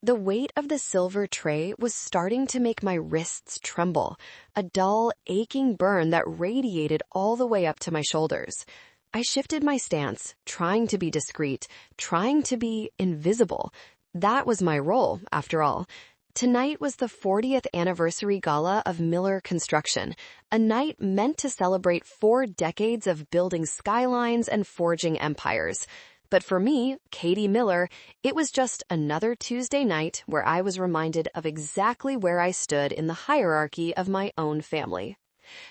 The weight of the silver tray was starting to make my wrists tremble, a dull, aching burn that radiated all the way up to my shoulders. I shifted my stance, trying to be discreet, trying to be invisible. That was my role, after all. Tonight was the 40th anniversary gala of Miller Construction, a night meant to celebrate 4 decades of building skylines and forging empires. But for me, Katie Miller, it was just another Tuesday night where I was reminded of exactly where I stood in the hierarchy of my own family.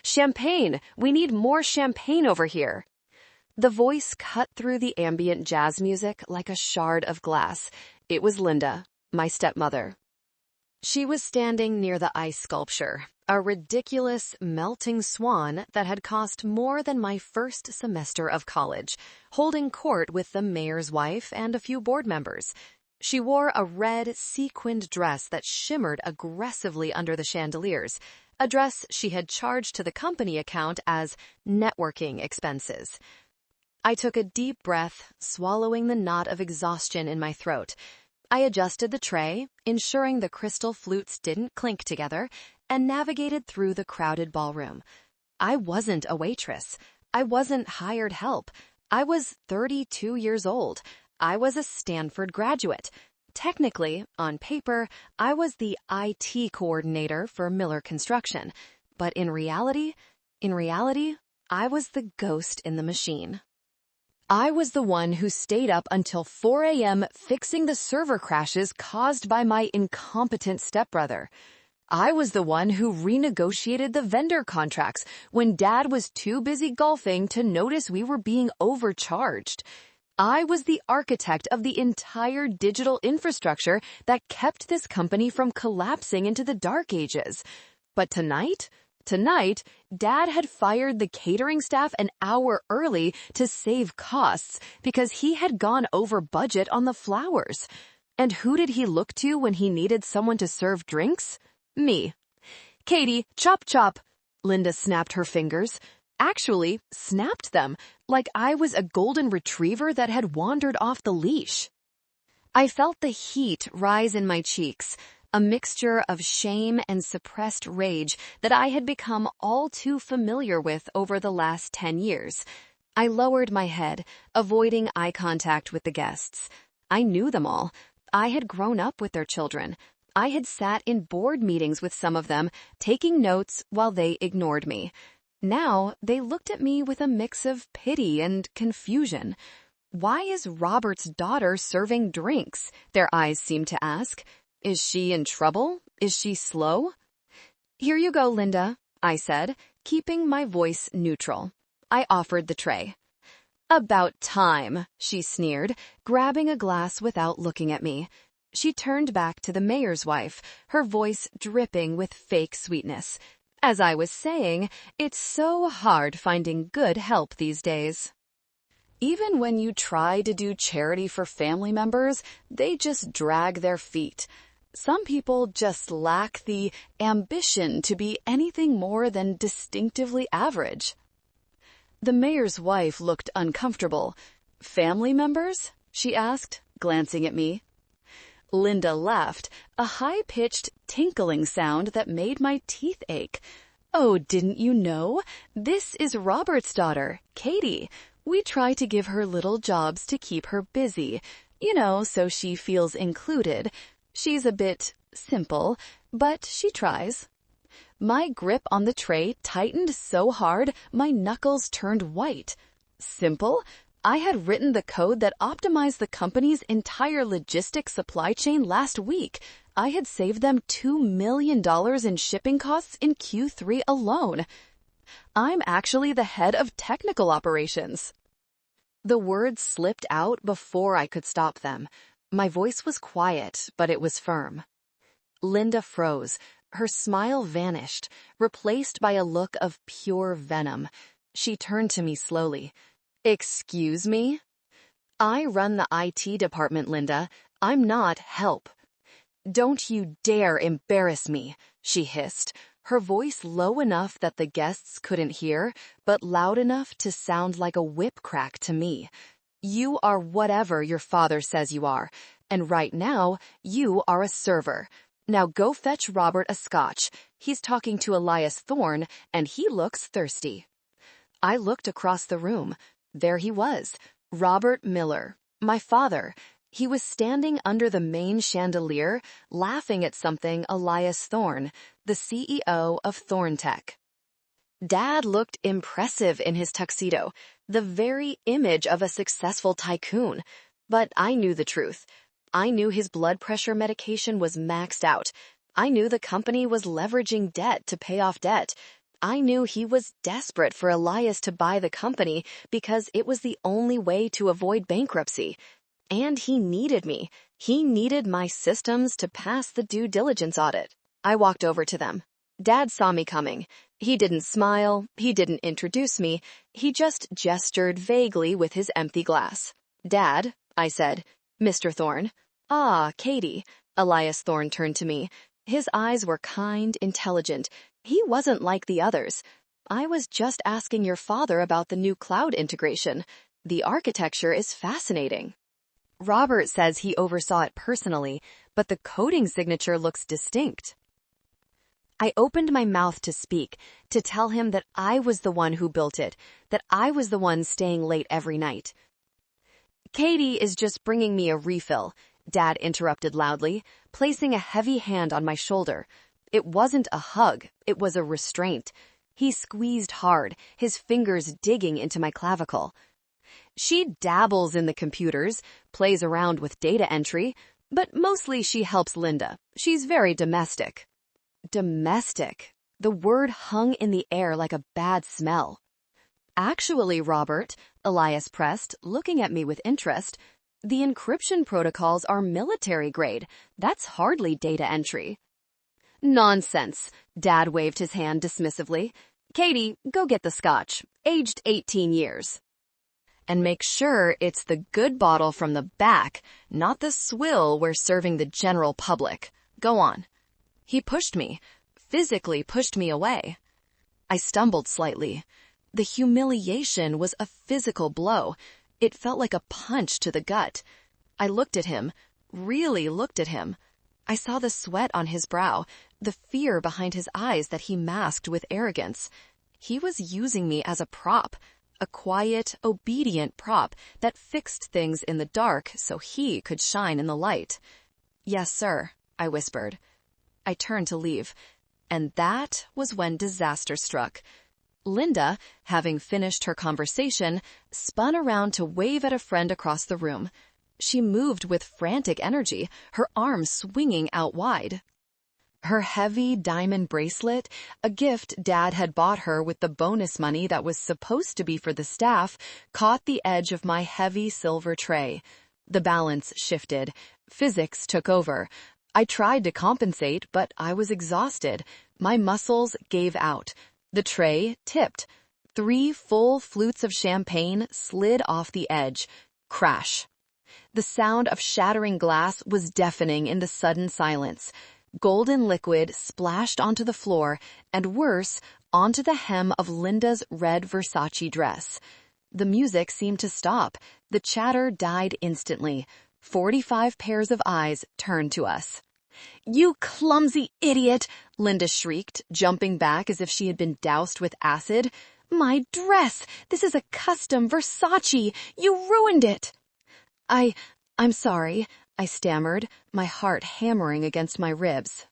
"Champagne! We need more champagne over here!" The voice cut through the ambient jazz music like a shard of glass. It was Linda, my stepmother. She was standing near the ice sculpture, a ridiculous, melting swan that had cost more than my first semester of college, holding court with the mayor's wife and a few board members. She wore a red, sequined dress that shimmered aggressively under the chandeliers, a dress she had charged to the company account as networking expenses. I took a deep breath, swallowing the knot of exhaustion in my throat. I adjusted the tray, ensuring the crystal flutes didn't clink together, and navigated through the crowded ballroom. I wasn't a waitress. I wasn't hired help. I was 32 years old. I was a Stanford graduate. Technically, on paper, I was the IT coordinator for Miller Construction. But in reality, I was the ghost in the machine. I was the one who stayed up until 4 a.m. fixing the server crashes caused by my incompetent stepbrother. I was the one who renegotiated the vendor contracts when Dad was too busy golfing to notice we were being overcharged. I was the architect of the entire digital infrastructure that kept this company from collapsing into the dark ages. But tonight, Dad had fired the catering staff an hour early to save costs because he had gone over budget on the flowers. And who did he look to when he needed someone to serve drinks? Me. "Katie, chop chop." Linda snapped her fingers. Actually, snapped them, like I was a golden retriever that had wandered off the leash. I felt the heat rise in my cheeks, a mixture of shame and suppressed rage that I had become all too familiar with over the last 10 years. I lowered my head, avoiding eye contact with the guests. I knew them all. I had grown up with their children. I had sat in board meetings with some of them, taking notes while they ignored me. Now, they looked at me with a mix of pity and confusion. "Why is Robert's daughter serving drinks?" their eyes seemed to ask. "Is she in trouble? Is she slow?" "Here you go, Linda," I said, keeping my voice neutral. I offered the tray. "About time," she sneered, grabbing a glass without looking at me. She turned back to the mayor's wife, her voice dripping with fake sweetness. "As I was saying, it's so hard finding good help these days. Even when you try to do charity for family members, they just drag their feet. Some people just lack the ambition to be anything more than distinctively average." The mayor's wife looked uncomfortable. "Family members?" she asked, glancing at me. Linda laughed, a high-pitched, tinkling sound that made my teeth ache. "Oh, didn't you know? This is Robert's daughter, Katie. We try to give her little jobs to keep her busy, so she feels included. She's a bit simple, but she tries." My grip on the tray tightened so hard my knuckles turned white. Simple? I had written the code that optimized the company's entire logistics supply chain last week. I had saved them $2 million in shipping costs in Q3 alone. I'm actually the head of technical operations. The words slipped out before I could stop them. My voice was quiet, but it was firm. Linda froze. Her smile vanished, replaced by a look of pure venom. She turned to me slowly. "Excuse me?" "I run the IT department, Linda. I'm not help." "Don't you dare embarrass me," she hissed, her voice low enough that the guests couldn't hear, but loud enough to sound like a whip crack to me. "You are whatever your father says you are. And right now, you are a server. Now go fetch Robert a scotch. He's talking to Elias Thorne, and he looks thirsty. I looked across the room. There he was, Robert Miller, my father. He was standing under the main chandelier, laughing at something Elias Thorne, the CEO of Thorntech. Dad looked impressive in his tuxedo, the very image of a successful tycoon. But I knew the truth. I knew his blood pressure medication was maxed out. I knew the company was leveraging debt to pay off debt. I knew he was desperate for Elias to buy the company because it was the only way to avoid bankruptcy. And he needed me. He needed my systems to pass the due diligence audit. I walked over to them. Dad saw me coming. He didn't smile. He didn't introduce me. He just gestured vaguely with his empty glass. "Dad," I said. "Mr. Thorne." "Ah, Katie." Elias Thorne turned to me. His eyes were kind, intelligent. He wasn't like the others. "I was just asking your father about the new cloud integration. The architecture is fascinating." "Robert says he oversaw it personally, but the coding signature looks distinct." I opened my mouth to speak, to tell him that I was the one who built it, that I was the one staying late every night. "Katie is just bringing me a refill," Dad interrupted loudly, placing a heavy hand on my shoulder. It wasn't a hug, it was a restraint. He squeezed hard, his fingers digging into my clavicle. "She dabbles in the computers, plays around with data entry, but mostly she helps Linda. She's very domestic." Domestic. The word hung in the air like a bad smell. "Actually, Robert," Elias pressed, looking at me with interest, "the encryption protocols are military grade. That's hardly data entry." "Nonsense," Dad waved his hand dismissively. "Katie, go get the scotch, aged 18 years. And make sure it's the good bottle from the back, not the swill we're serving the general public. Go on." He pushed me, physically pushed me away. I stumbled slightly. The humiliation was a physical blow. It felt like a punch to the gut. I looked at him, really looked at him. I saw the sweat on his brow, the fear behind his eyes that he masked with arrogance. He was using me as a prop, a quiet, obedient prop that fixed things in the dark so he could shine in the light. "Yes, sir," I whispered. I turned to leave, and that was when disaster struck. Linda, having finished her conversation, spun around to wave at a friend across the room. She moved with frantic energy, her arms swinging out wide. Her heavy diamond bracelet, a gift Dad had bought her with the bonus money that was supposed to be for the staff, caught the edge of my heavy silver tray. The balance shifted. Physics took over. I tried to compensate, but I was exhausted. My muscles gave out. The tray tipped. 3 full flutes of champagne slid off the edge. Crash. The sound of shattering glass was deafening in the sudden silence. Golden liquid splashed onto the floor, and worse, onto the hem of Linda's red Versace dress. The music seemed to stop. The chatter died instantly. 45 pairs of eyes turned to us. "You clumsy idiot!" Linda shrieked, jumping back as if she had been doused with acid. "My dress! This is a custom Versace! You ruined it!" I'm sorry," I stammered, my heart hammering against my ribs.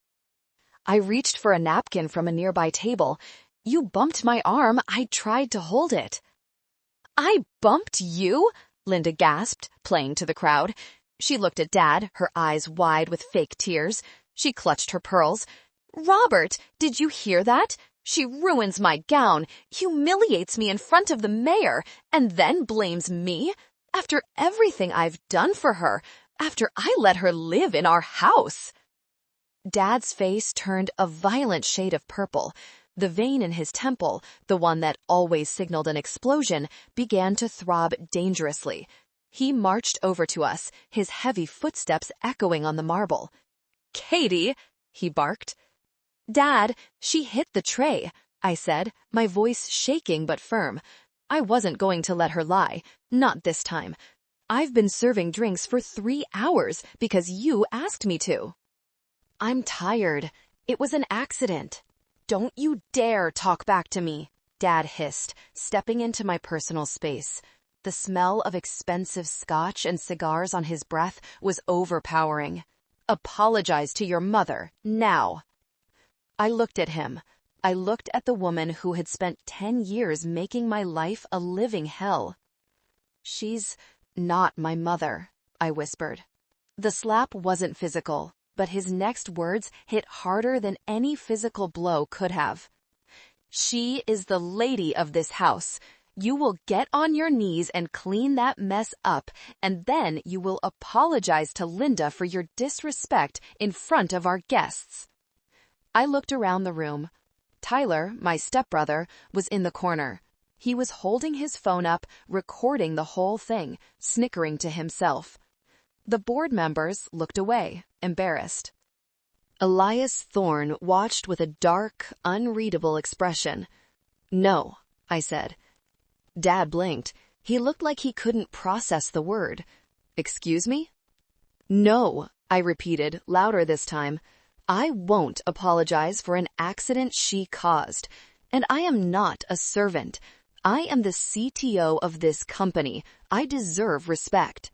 I reached for a napkin from a nearby table. "You bumped my arm. I tried to hold it." "I bumped you?" Linda gasped, playing to the crowd. She looked at Dad, her eyes wide with fake tears. She clutched her pearls. "Robert, did you hear that? She ruins my gown, humiliates me in front of the mayor, and then blames me? After everything I've done for her, after I let her live in our house." Dad's face turned a violent shade of purple. The vein in his temple, the one that always signaled an explosion, began to throb dangerously. He marched over to us, his heavy footsteps echoing on the marble. "Katie!" he barked. "Dad, she hit the tray," I said, my voice shaking but firm. I wasn't going to let her lie. Not this time. I've been serving drinks for 3 hours because you asked me to. I'm tired. It was an accident. Don't you dare talk back to me, Dad hissed, stepping into my personal space. The smell of expensive scotch and cigars on his breath was overpowering. Apologize to your mother, now. I looked at him. I looked at the woman who had spent 10 years making my life a living hell. She's not my mother, I whispered. The slap wasn't physical, but his next words hit harder than any physical blow could have. She is the lady of this house. You will get on your knees and clean that mess up, and then you will apologize to Linda for your disrespect in front of our guests. I looked around the room. Tyler, my stepbrother, was in the corner. He was holding his phone up, recording the whole thing, snickering to himself. The board members looked away, embarrassed. Elias Thorne watched with a dark, unreadable expression. No, I said. Dad blinked. He looked like he couldn't process the word. Excuse me? No, I repeated, louder this time. I won't apologize for an accident she caused. And I am not a servant. I am the CTO of this company. I deserve respect.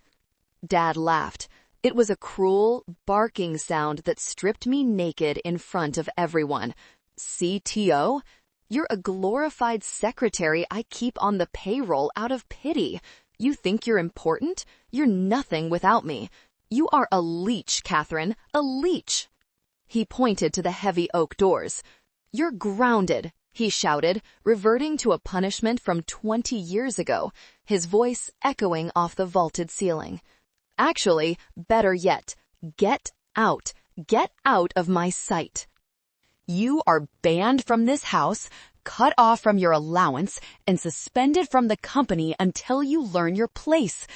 Dad laughed. It was a cruel, barking sound that stripped me naked in front of everyone. CTO? You're a glorified secretary I keep on the payroll out of pity. You think you're important? You're nothing without me. You are a leech, Catherine, a leech. He pointed to the heavy oak doors. You're grounded, he shouted, reverting to a punishment from 20 years ago, his voice echoing off the vaulted ceiling. Actually, better yet, get out of my sight. You are banned from this house, cut off from your allowance, and suspended from the company until you learn your place.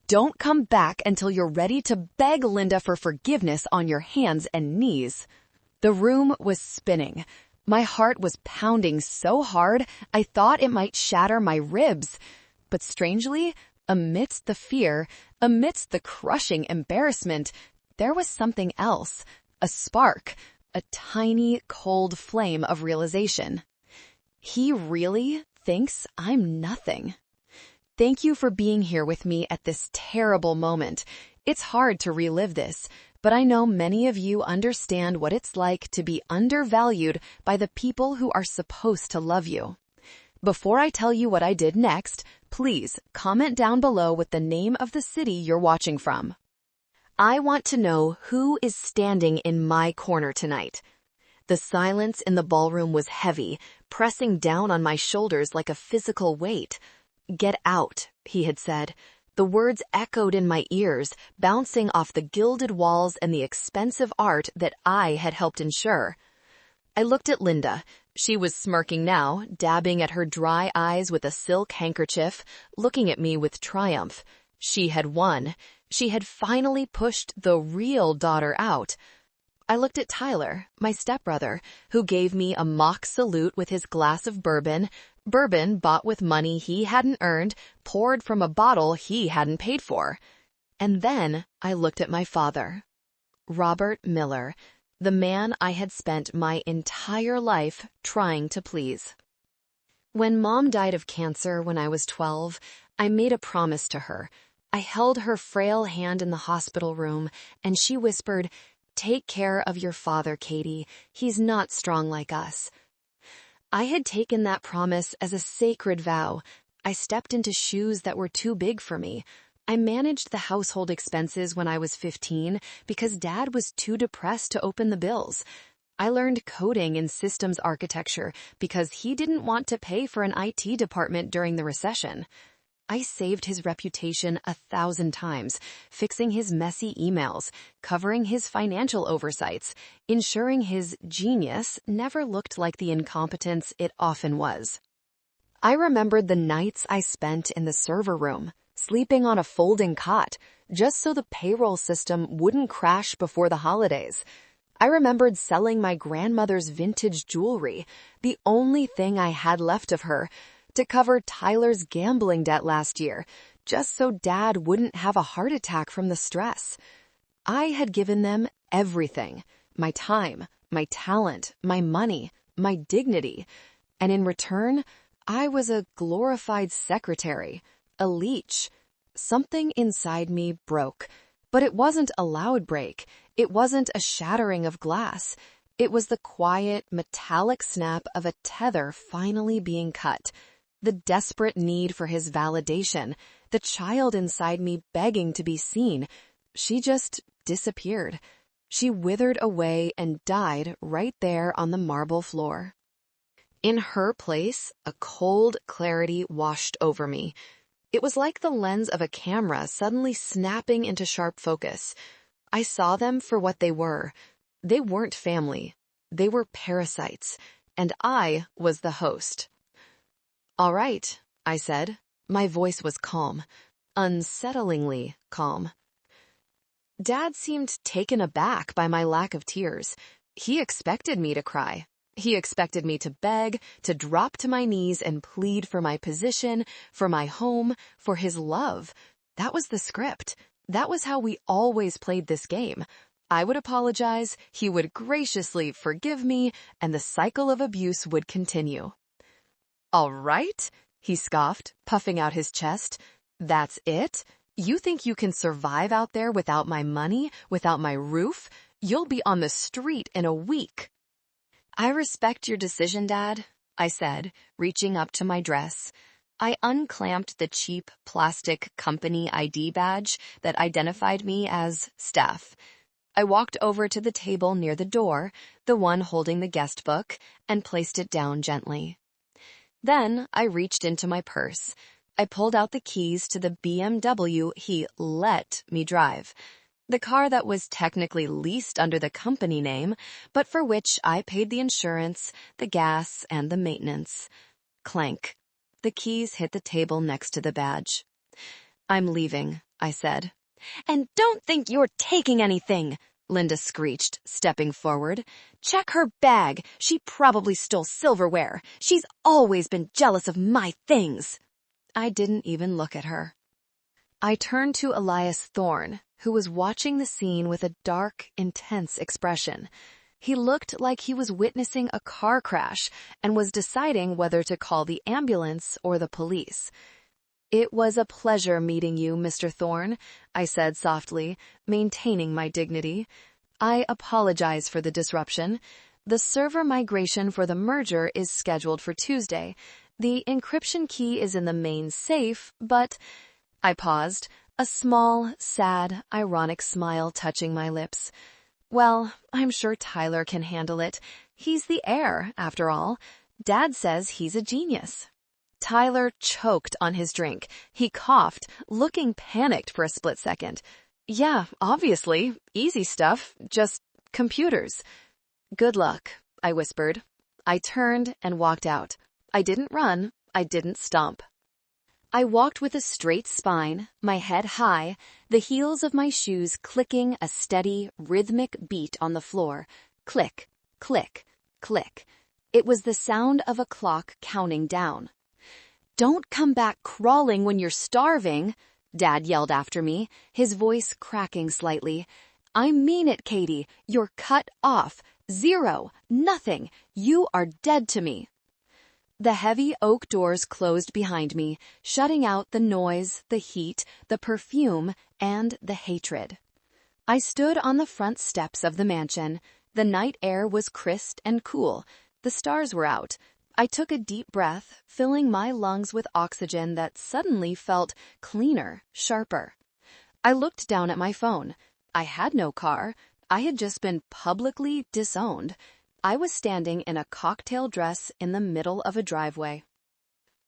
Don't come back until you're ready to beg Linda for forgiveness on your hands and knees. The room was spinning. My heart was pounding so hard I thought it might shatter my ribs. But strangely, amidst the fear, amidst the crushing embarrassment, there was something else, a spark, a tiny, cold flame of realization. He really thinks I'm nothing. Thank you for being here with me at this terrible moment. It's hard to relive this, but I know many of you understand what it's like to be undervalued by the people who are supposed to love you. Before I tell you what I did next, please comment down below with the name of the city you're watching from. I want to know who is standing in my corner tonight. The silence in the ballroom was heavy, pressing down on my shoulders like a physical weight. Get out, he had said. The words echoed in my ears, bouncing off the gilded walls and the expensive art that I had helped ensure. I looked at Linda. She was smirking now, dabbing at her dry eyes with a silk handkerchief, looking at me with triumph. She had won. She had finally pushed the real daughter out. I looked at Tyler, my stepbrother, who gave me a mock salute with his glass of bourbon bought with money he hadn't earned, poured from a bottle he hadn't paid for. And then I looked at my father, Robert Miller, the man I had spent my entire life trying to please. When Mom died of cancer when I was 12, I made a promise to her. I held her frail hand in the hospital room, and she whispered, "Take care of your father, Katie. He's not strong like us." I had taken that promise as a sacred vow. I stepped into shoes that were too big for me. I managed the household expenses when I was 15 because Dad was too depressed to open the bills. I learned coding and systems architecture because he didn't want to pay for an IT department during the recession. I saved his reputation 1,000 times, fixing his messy emails, covering his financial oversights, ensuring his genius never looked like the incompetence it often was. I remembered the nights I spent in the server room, sleeping on a folding cot, just so the payroll system wouldn't crash before the holidays. I remembered selling my grandmother's vintage jewelry, the only thing I had left of her, to cover Tyler's gambling debt last year, just so Dad wouldn't have a heart attack from the stress. I had given them everything: my time, my talent, my money, my dignity. And in return, I was a glorified secretary, a leech. Something inside me broke, but it wasn't a loud break. It wasn't a shattering of glass. It was the quiet, metallic snap of a tether finally being cut. The desperate need for his validation, the child inside me begging to be seen. She just disappeared. She withered away and died right there on the marble floor. In her place, a cold clarity washed over me. It was like the lens of a camera suddenly snapping into sharp focus. I saw them for what they were. They weren't family. They were parasites, and I was the host. "All right," I said. My voice was calm, unsettlingly calm. Dad seemed taken aback by my lack of tears. He expected me to cry. He expected me to beg, to drop to my knees and plead for my position, for my home, for his love. That was the script. That was how we always played this game. I would apologize, he would graciously forgive me, and the cycle of abuse would continue. "All right," he scoffed, puffing out his chest. "That's it? You think you can survive out there without my money, without my roof? You'll be on the street in a week." "I respect your decision, Dad," I said, reaching up to my dress. I unclamped the cheap plastic company ID badge that identified me as staff. I walked over to the table near the door, the one holding the guest book, and placed it down gently. Then I reached into my purse. I pulled out the keys to the BMW he let me drive. The car that was technically leased under the company name, but for which I paid the insurance, the gas, and the maintenance. Clank. The keys hit the table next to the badge. "I'm leaving," I said. "And don't think you're taking anything," Linda screeched, stepping forward. "Check her bag. She probably stole silverware. She's always been jealous of my things." I didn't even look at her. I turned to Elias Thorne, who was watching the scene with a dark, intense expression. He looked like he was witnessing a car crash and was deciding whether to call the ambulance or the police. "It was a pleasure meeting you, Mr. Thorne," I said softly, maintaining my dignity. "I apologize for the disruption. The server migration for the merger is scheduled for Tuesday. The encryption key is in the main safe, but—" I paused, a small, sad, ironic smile touching my lips. "Well, I'm sure Tyler can handle it. He's the heir, after all. Dad says he's a genius." Tyler choked on his drink. He coughed, looking panicked for a split second. "Yeah, obviously. Easy stuff. Just computers." "Good luck," I whispered. I turned and walked out. I didn't run. I didn't stomp. I walked with a straight spine, my head high, the heels of my shoes clicking a steady, rhythmic beat on the floor. Click, click, click. It was the sound of a clock counting down. "Don't come back crawling when you're starving," Dad yelled after me, his voice cracking slightly. "I mean it, Katie. You're cut off. Zero. Nothing. You are dead to me." The heavy oak doors closed behind me, shutting out the noise, the heat, the perfume, and the hatred. I stood on the front steps of the mansion. The night air was crisp and cool. The stars were out. I took a deep breath, filling my lungs with oxygen that suddenly felt cleaner, sharper. I looked down at my phone. I had no car. I had just been publicly disowned. I was standing in a cocktail dress in the middle of a driveway.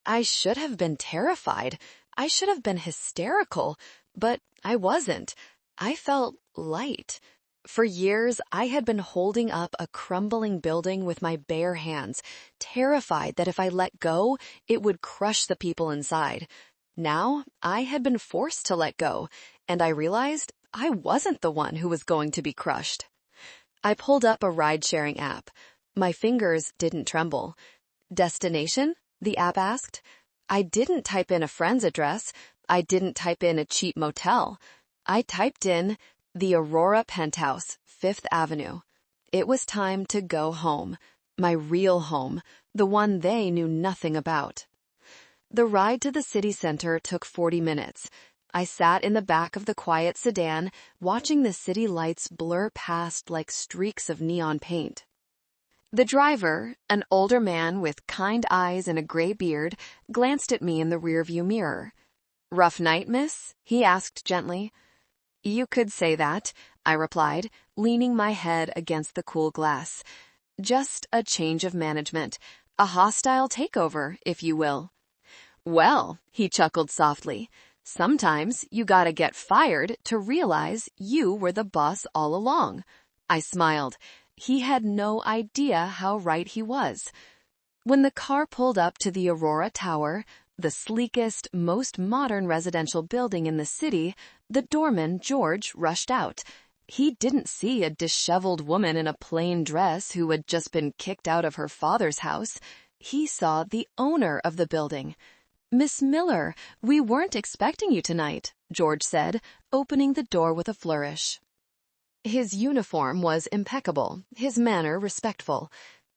I should have been terrified. I should have been hysterical, but I wasn't. I felt light. For years, I had been holding up a crumbling building with my bare hands, terrified that if I let go, it would crush the people inside. Now, I had been forced to let go, and I realized I wasn't the one who was going to be crushed. I pulled up a ride-sharing app. My fingers didn't tremble. "Destination?" the app asked. I didn't type in a friend's address. I didn't type in a cheap motel. I typed in the Aurora Penthouse, 5th Avenue. It was time to go home. My real home, the one they knew nothing about. The ride to the city center took 40 minutes. I sat in the back of the quiet sedan, watching the city lights blur past like streaks of neon paint. The driver, an older man with kind eyes and a gray beard, glanced at me in the rearview mirror. "Rough night, miss?" he asked gently. "You could say that," I replied, leaning my head against the cool glass. "Just a change of management. A hostile takeover, if you will." "Well," he chuckled softly, "sometimes you gotta get fired to realize you were the boss all along." I smiled. He had no idea how right he was. When the car pulled up to the Aurora Tower, the sleekest, most modern residential building in the city, the doorman, George, rushed out. He didn't see a disheveled woman in a plain dress who had just been kicked out of her father's house. He saw the owner of the building. "Miss Miller, we weren't expecting you tonight," George said, opening the door with a flourish. His uniform was impeccable, his manner respectful.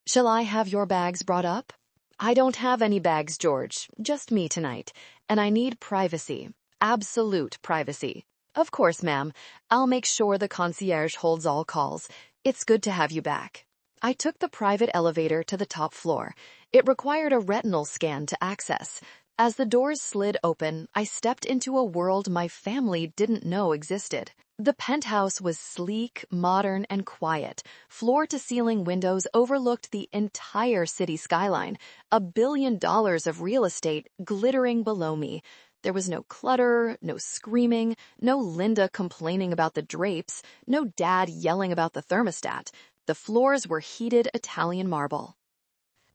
"Shall I have your bags brought up?" "I don't have any bags, George. Just me tonight. And I need privacy. Absolute privacy." "Of course, ma'am. I'll make sure the concierge holds all calls. It's good to have you back." I took the private elevator to the top floor. It required a retinal scan to access. As the doors slid open, I stepped into a world my family didn't know existed. The penthouse was sleek, modern, and quiet. Floor-to-ceiling windows overlooked the entire city skyline, $1 billion of real estate glittering below me. There was no clutter, no screaming, no Linda complaining about the drapes, no dad yelling about the thermostat. The floors were heated Italian marble.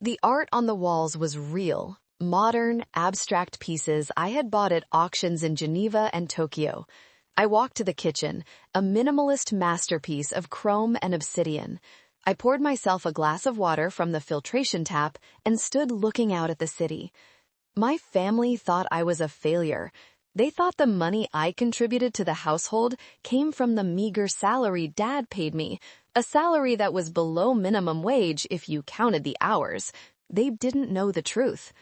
The art on the walls was real. Modern, abstract pieces I had bought at auctions in Geneva and Tokyo. I walked to the kitchen, a minimalist masterpiece of chrome and obsidian. I poured myself a glass of water from the filtration tap and stood looking out at the city. My family thought I was a failure. They thought the money I contributed to the household came from the meager salary Dad paid me, a salary that was below minimum wage if you counted the hours. They didn't know the truth.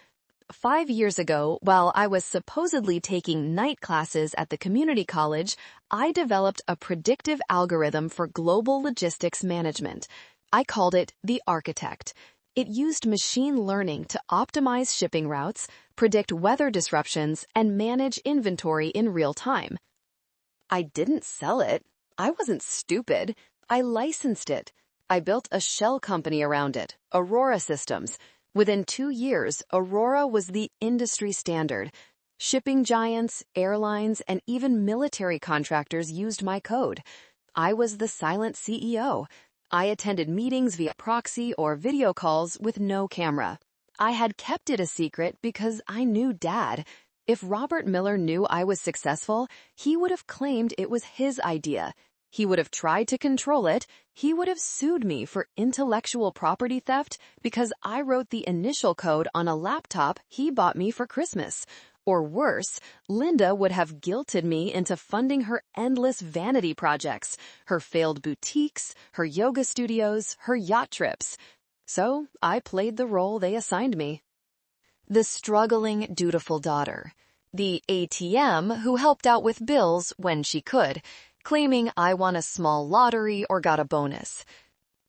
5 years ago, while I was supposedly taking night classes at the community college, I developed a predictive algorithm for global logistics management. I called it the Architect. It used machine learning to optimize shipping routes, predict weather disruptions, and manage inventory in real time. I didn't sell it. I wasn't stupid. I licensed it. I built a shell company around it, Aurora Systems. Within 2 years, Aurora was the industry standard. Shipping giants, airlines, and even military contractors used my code. I was the silent CEO. I attended meetings via proxy or video calls with no camera. I had kept it a secret because I knew Dad. If Robert Miller knew I was successful, he would have claimed it was his idea. He would have tried to control it. He would have sued me for intellectual property theft because I wrote the initial code on a laptop he bought me for Christmas. Or worse, Linda would have guilted me into funding her endless vanity projects, her failed boutiques, her yoga studios, her yacht trips. So I played the role they assigned me. The struggling, dutiful daughter. The ATM who helped out with bills when she could, claiming I won a small lottery or got a bonus.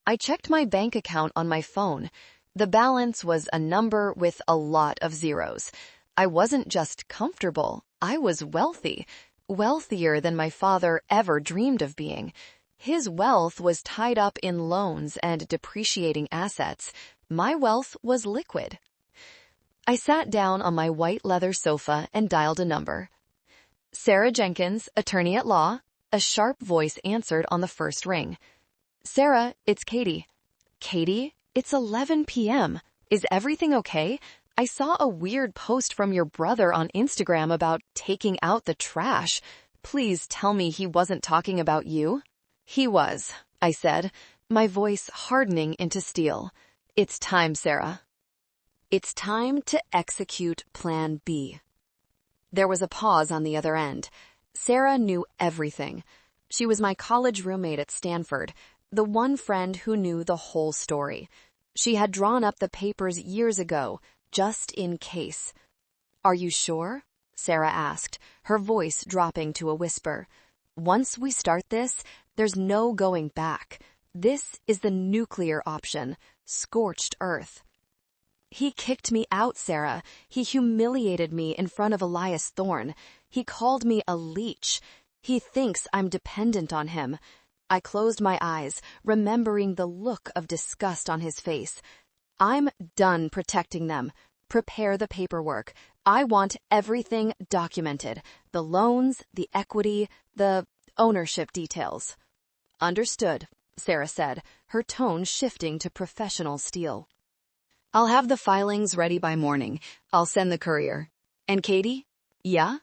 I checked my bank account on my phone. The balance was a number with a lot of zeros. I wasn't just comfortable, I was wealthy. Wealthier than my father ever dreamed of being. His wealth was tied up in loans and depreciating assets. My wealth was liquid. I sat down on my white leather sofa and dialed a number. "Sarah Jenkins, attorney at law." A sharp voice answered on the first ring. "Sarah, it's Katie." "Katie, it's 11 p.m. Is everything okay? I saw a weird post from your brother on Instagram about taking out the trash. Please tell me he wasn't talking about you." "He was," I said, my voice hardening into steel. "It's time, Sarah. It's time to execute Plan B." There was a pause on the other end. Sarah knew everything. She was my college roommate at Stanford, the one friend who knew the whole story. She had drawn up the papers years ago, just in case. "Are you sure?" Sarah asked, her voice dropping to a whisper. "Once we start this, there's no going back. This is the nuclear option, scorched earth." "He kicked me out, Sarah. He humiliated me in front of Elias Thorne. He called me a leech. He thinks I'm dependent on him." I closed my eyes, remembering the look of disgust on his face. "I'm done protecting them. Prepare the paperwork. I want everything documented. The loans, the equity, the ownership details." "Understood," Sarah said, her tone shifting to professional steel. "I'll have the filings ready by morning. I'll send the courier. And Katie?" "Yeah?"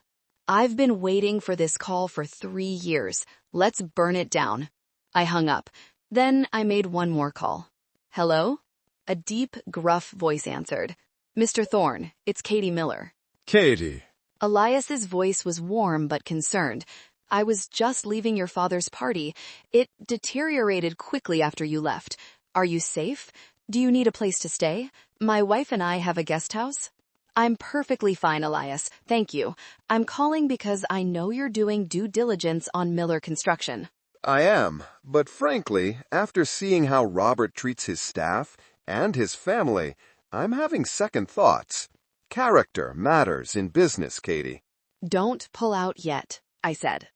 "I've been waiting for this call for 3 years. Let's burn it down." I hung up. Then I made one more call. "Hello?" A deep, gruff voice answered. "Mr. Thorne, it's Katie Miller." Katie. Elias's voice was warm but concerned. "I was just leaving your father's party. It deteriorated quickly after you left. Are you safe? Do you need a place to stay? My wife and I have a guest house." "I'm perfectly fine, Elias. Thank you. I'm calling because I know you're doing due diligence on Miller Construction." I am, but frankly, after seeing how Robert treats his staff and his family, I'm having second thoughts. Character matters in business, Katie. "Don't pull out yet," I said.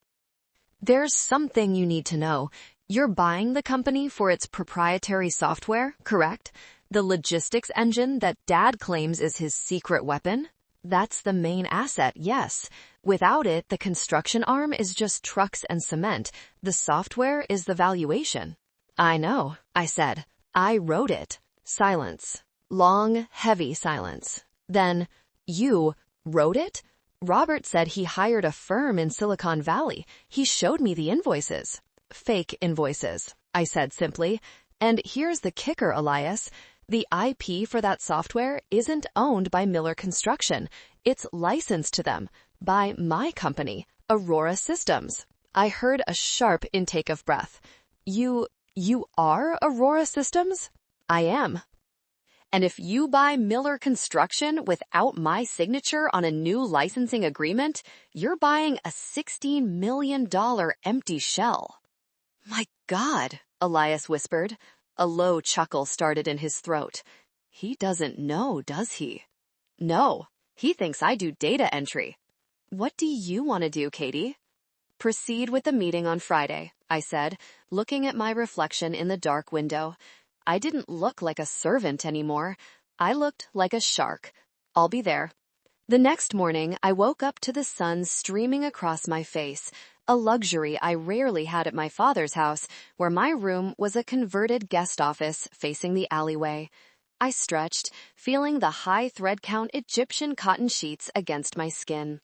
"There's something you need to know. You're buying the company for its proprietary software, correct? The logistics engine that Dad claims is his secret weapon? That's the main asset, yes. Without it, the construction arm is just trucks and cement. The software is the valuation." "I know," I said. "I wrote it." Silence. Long, heavy silence. Then, "You wrote it?" "Robert said he hired a firm in Silicon Valley. He showed me the invoices." "Fake invoices," I said simply. "And here's the kicker, Elias. The IP for that software isn't owned by Miller Construction. It's licensed to them by my company, Aurora Systems." I heard a sharp intake of breath. You are Aurora Systems?" "I am." "And if you buy Miller Construction without my signature on a new licensing agreement, you're buying a $16 million empty shell." "My God," Elias whispered. A low chuckle started in his throat. "He doesn't know, does he?" "No, he thinks I do data entry." "What do you want to do, Katie?" "Proceed with the meeting on Friday," I said, looking at my reflection in the dark window. I didn't look like a servant anymore. I looked like a shark. I'll be there. The next morning, I woke up to the sun streaming across my face, a luxury I rarely had at my father's house, where my room was a converted guest office facing the alleyway. I stretched, feeling the high thread count Egyptian cotton sheets against my skin.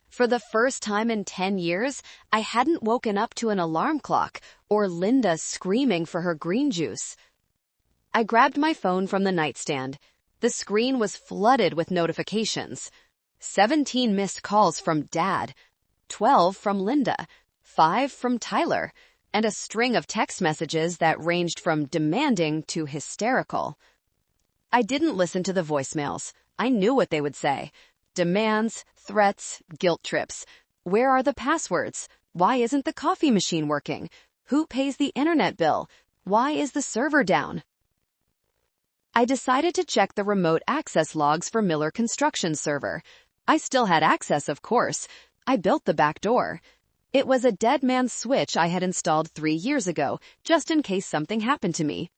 For the first time in 10 years, I hadn't woken up to an alarm clock or Linda screaming for her green juice. I grabbed my phone from the nightstand. The screen was flooded with notifications. 17 missed calls from Dad, 12 from Linda, 5 from Tyler, and a string of text messages that ranged from demanding to hysterical. I didn't listen to the voicemails. I knew what they would say. Demands, threats, guilt trips. Where are the passwords? Why isn't the coffee machine working? Who pays the internet bill? Why is the server down? I decided to check the remote access logs for Miller Construction server. I still had access, of course. I built the back door. It was a dead man's switch I had installed 3 years ago, just in case something happened to me.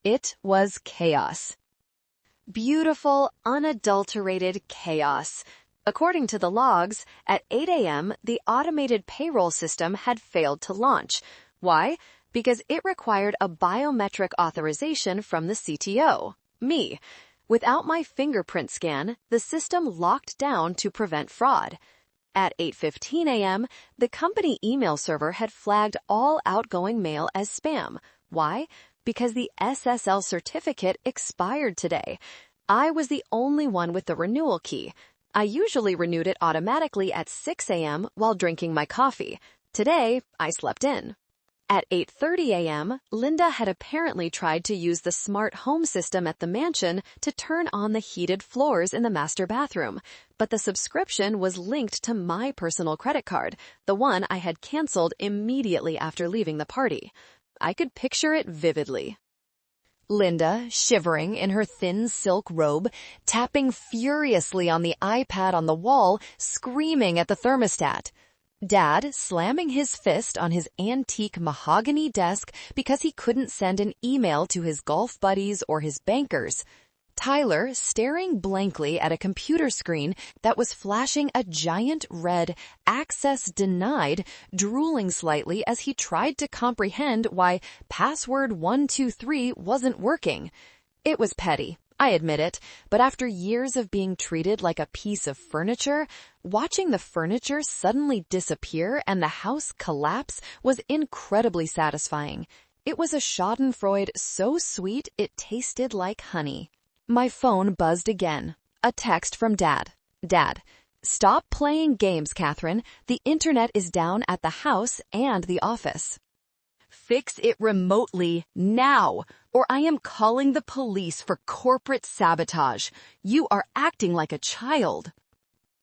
It was chaos. Beautiful, unadulterated chaos. According to the logs, at 8 a.m., the automated payroll system had failed to launch. Why? Because it required a biometric authorization from the CTO, me. Without my fingerprint scan, the system locked down to prevent fraud. At 8:15 a.m., the company email server had flagged all outgoing mail as spam. Why? Because the SSL certificate expired today. I was the only one with the renewal key. I usually renewed it automatically at 6 a.m. while drinking my coffee. Today, I slept in. At 8:30 a.m., Linda had apparently tried to use the smart home system at the mansion to turn on the heated floors in the master bathroom, but the subscription was linked to my personal credit card, the one I had canceled immediately after leaving the party. I could picture it vividly. Linda, shivering in her thin silk robe, tapping furiously on the iPad on the wall, screaming at the thermostat. Dad slamming his fist on his antique mahogany desk because he couldn't send an email to his golf buddies or his bankers. Tyler staring blankly at a computer screen that was flashing a giant red "access denied," drooling slightly as he tried to comprehend why password 123 wasn't working. It was petty, I admit it, but after years of being treated like a piece of furniture, watching the furniture suddenly disappear and the house collapse was incredibly satisfying. It was a schadenfreude so sweet it tasted like honey. My phone buzzed again. A text from Dad. Dad, stop playing games, Catherine. The internet is down at the house and the office. Fix it remotely now, or I am calling the police for corporate sabotage. You are acting like a child.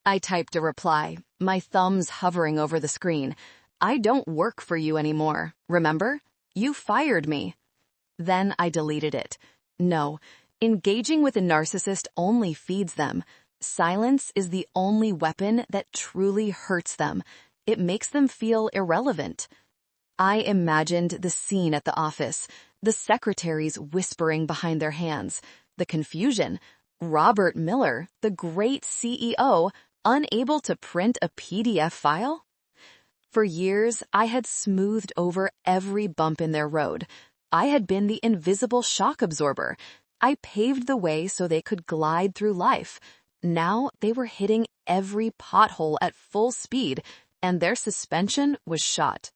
I typed a reply, my thumbs hovering over the screen. I don't work for you anymore, remember? You fired me. Then I deleted it. No, engaging with a narcissist only feeds them. Silence is the only weapon that truly hurts them. It makes them feel irrelevant. I imagined the scene at the office, the secretaries whispering behind their hands, the confusion, Robert Miller, the great CEO, unable to print a PDF file? For years, I had smoothed over every bump in their road. I had been the invisible shock absorber. I paved the way so they could glide through life. Now they were hitting every pothole at full speed, and their suspension was shot.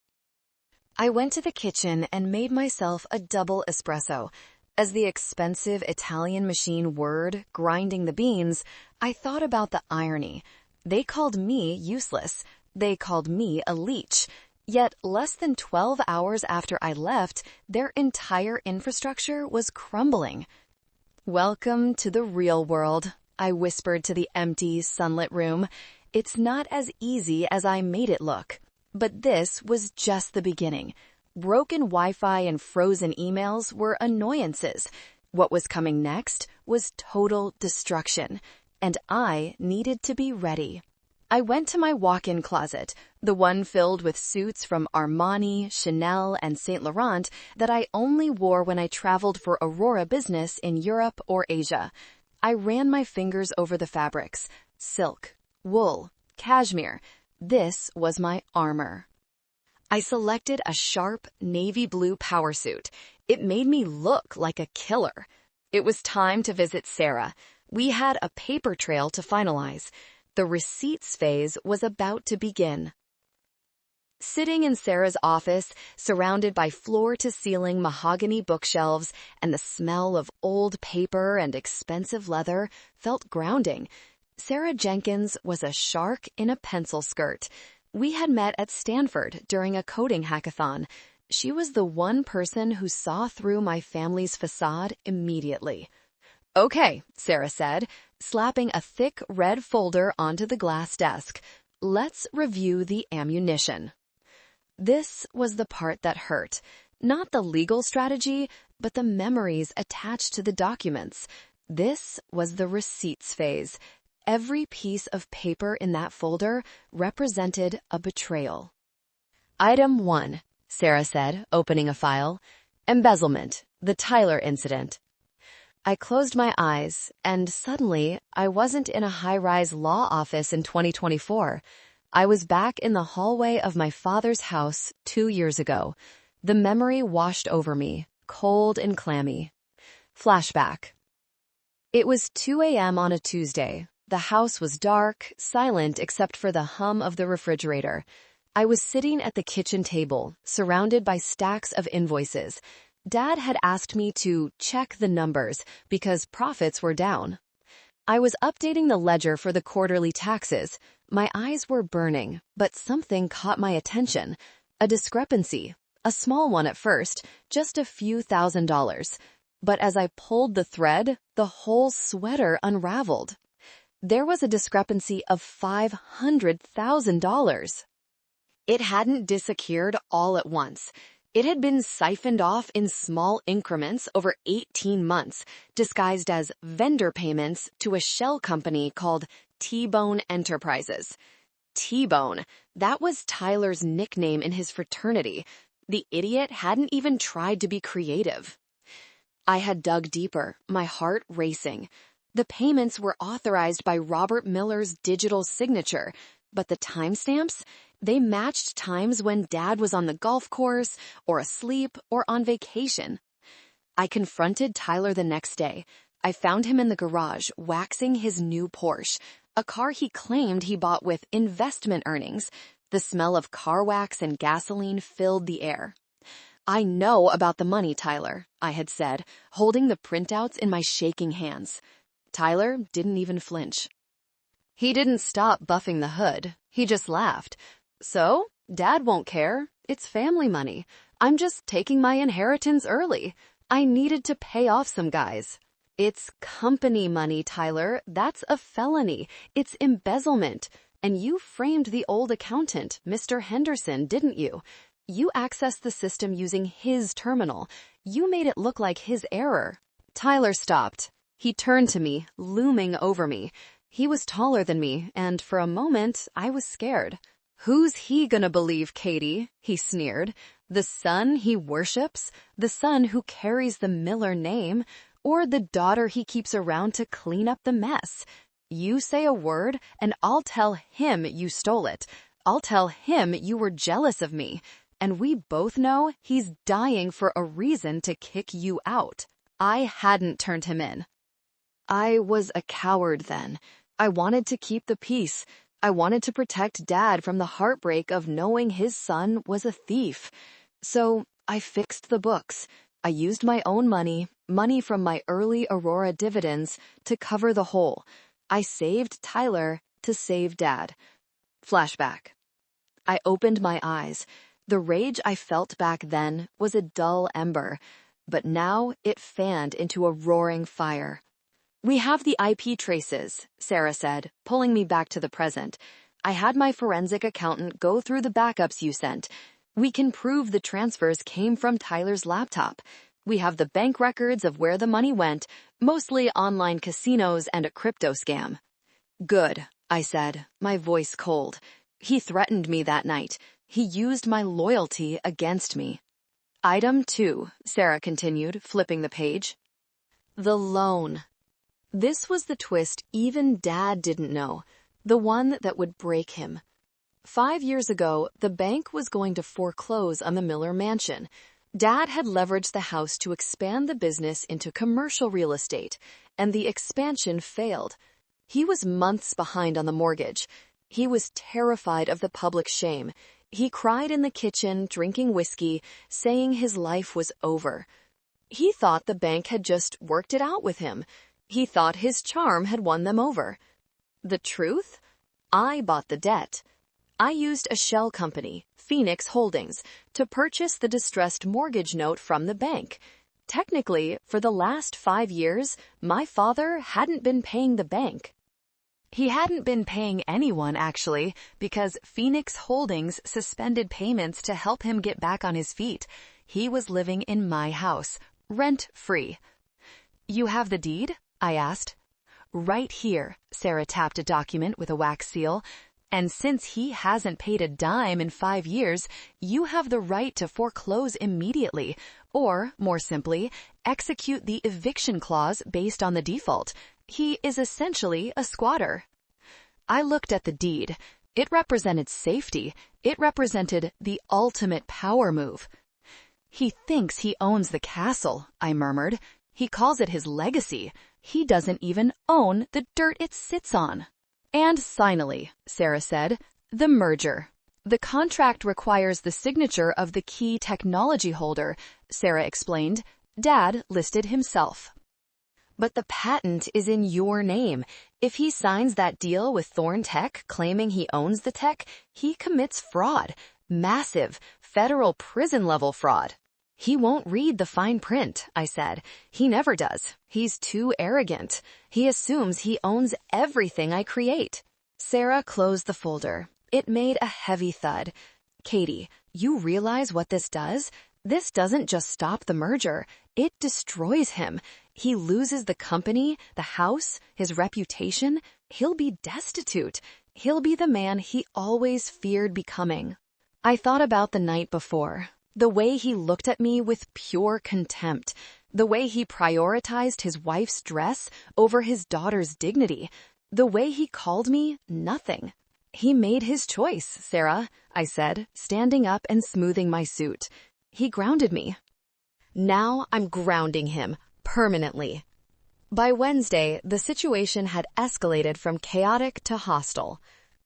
I went to the kitchen and made myself a double espresso. As the expensive Italian machine whirred, grinding the beans, I thought about the irony. They called me useless. They called me a leech. Yet less than 12 hours after I left, their entire infrastructure was crumbling. Welcome to the real world, I whispered to the empty, sunlit room. It's not as easy as I made it look. But this was just the beginning. Broken Wi-Fi and frozen emails were annoyances. What was coming next was total destruction, and I needed to be ready. I went to my walk-in closet, the one filled with suits from Armani, Chanel, and Saint Laurent that I only wore when I traveled for Aurora business in Europe or Asia. I ran my fingers over the fabrics: silk, wool, cashmere. This was my armor. I selected a sharp navy blue power suit. It made me look like a killer. It was time to visit Sarah. We had a paper trail to finalize. The receipts phase was about to begin. Sitting in Sarah's office, surrounded by floor-to-ceiling mahogany bookshelves and the smell of old paper and expensive leather, felt grounding. Sarah Jenkins was a shark in a pencil skirt. We had met at Stanford during a coding hackathon. She was the one person who saw through my family's facade immediately. Okay, Sarah said, slapping a thick red folder onto the glass desk. Let's review the ammunition. This was the part that hurt. Not the legal strategy, but the memories attached to the documents. This was the receipts phase. Every piece of paper in that folder represented a betrayal. Item 1, Sarah said, opening a file. Embezzlement, the Tyler incident. I closed my eyes, and suddenly I wasn't in a high-rise law office in 2024. I was back in the hallway of my father's house 2 years ago. The memory washed over me, cold and clammy. Flashback. It was 2 a.m. on a Tuesday. The house was dark, silent except for the hum of the refrigerator. I was sitting at the kitchen table, surrounded by stacks of invoices. Dad had asked me to check the numbers because profits were down. I was updating the ledger for the quarterly taxes. My eyes were burning, but something caught my attention. A discrepancy. A small one at first, just a few $1,000s. But as I pulled the thread, the whole sweater unraveled. There was a discrepancy of $500,000. It hadn't disappeared all at once. It had been siphoned off in small increments over 18 months, disguised as vendor payments to a shell company called T-Bone Enterprises. T-Bone, that was Tyler's nickname in his fraternity. The idiot hadn't even tried to be creative. I had dug deeper, my heart racing. The payments were authorized by Robert Miller's digital signature, but the timestamps, they matched times when Dad was on the golf course, or asleep, or on vacation. I confronted Tyler the next day. I found him in the garage, waxing his new Porsche, a car he claimed he bought with investment earnings. The smell of car wax and gasoline filled the air. "I know about the money, Tyler," I had said, holding the printouts in my shaking hands. Tyler didn't even flinch. He didn't stop buffing the hood. He just laughed. "So, Dad won't care. It's family money. I'm just taking my inheritance early. I needed to pay off some guys." "It's company money, Tyler. That's a felony. It's embezzlement. And you framed the old accountant, Mr. Henderson, didn't you? You accessed the system using his terminal. You made it look like his error." Tyler stopped. He turned to me, looming over me. He was taller than me, and for a moment, I was scared. "Who's he gonna believe, Katie?" he sneered. "The son he worships? The son who carries the Miller name? Or the daughter he keeps around to clean up the mess? You say a word, and I'll tell him you stole it. I'll tell him you were jealous of me. And we both know he's dying for a reason to kick you out." I hadn't turned him in. I was a coward then. I wanted to keep the peace. I wanted to protect Dad from the heartbreak of knowing his son was a thief. So I fixed the books. I used my own money from my early Aurora dividends, to cover the hole. I saved Tyler to save Dad. Flashback. I opened my eyes. The rage I felt back then was a dull ember, but now it fanned into a roaring fire. "We have the IP traces," Sarah said, pulling me back to the present. "I had my forensic accountant go through the backups you sent. We can prove the transfers came from Tyler's laptop. We have the bank records of where the money went, mostly online casinos and a crypto scam." "Good," I said, my voice cold. "He threatened me that night. He used my loyalty against me." "Item 2, Sarah continued, flipping the page. "The loan." This was the twist even Dad didn't know, the one that would break him. 5 years ago, the bank was going to foreclose on the Miller mansion. Dad had leveraged the house to expand the business into commercial real estate, and the expansion failed. He was months behind on the mortgage. He was terrified of the public shame. He cried in the kitchen, drinking whiskey, saying his life was over. He thought the bank had just worked it out with him. He thought his charm had won them over. The truth? I bought the debt. I used a shell company, Phoenix Holdings, to purchase the distressed mortgage note from the bank. Technically, for the last 5 years, my father hadn't been paying the bank. He hadn't been paying anyone, actually, because Phoenix Holdings suspended payments to help him get back on his feet. He was living in my house, rent-free. "You have the deed?" I asked. "Right here," Sarah tapped a document with a wax seal. "And since he hasn't paid a dime in 5 years, you have the right to foreclose immediately, or, more simply, execute the eviction clause based on the default. He is essentially a squatter." I looked at the deed. It represented safety. It represented the ultimate power move. "He thinks he owns the castle," I murmured. "He calls it his legacy. He doesn't even own the dirt it sits on." "And finally," Sarah said, "the merger. The contract requires the signature of the key technology holder," Sarah explained. "Dad listed himself." But the patent is in your name. If he signs that deal with Thorn Tech claiming he owns the tech, he commits fraud. Massive, federal prison-level fraud. He won't read the fine print, I said. He never does. He's too arrogant. He assumes he owns everything I create. Sarah closed the folder. It made a heavy thud. Katie, you realize what this does? This doesn't just stop the merger. It destroys him. He loses the company, the house, his reputation. He'll be destitute. He'll be the man he always feared becoming. I thought about the night before. The way he looked at me with pure contempt. The way he prioritized his wife's dress over his daughter's dignity. The way he called me nothing. He made his choice, Sarah, I said, standing up and smoothing my suit. He grounded me. Now I'm grounding him, permanently. By Wednesday, the situation had escalated from chaotic to hostile.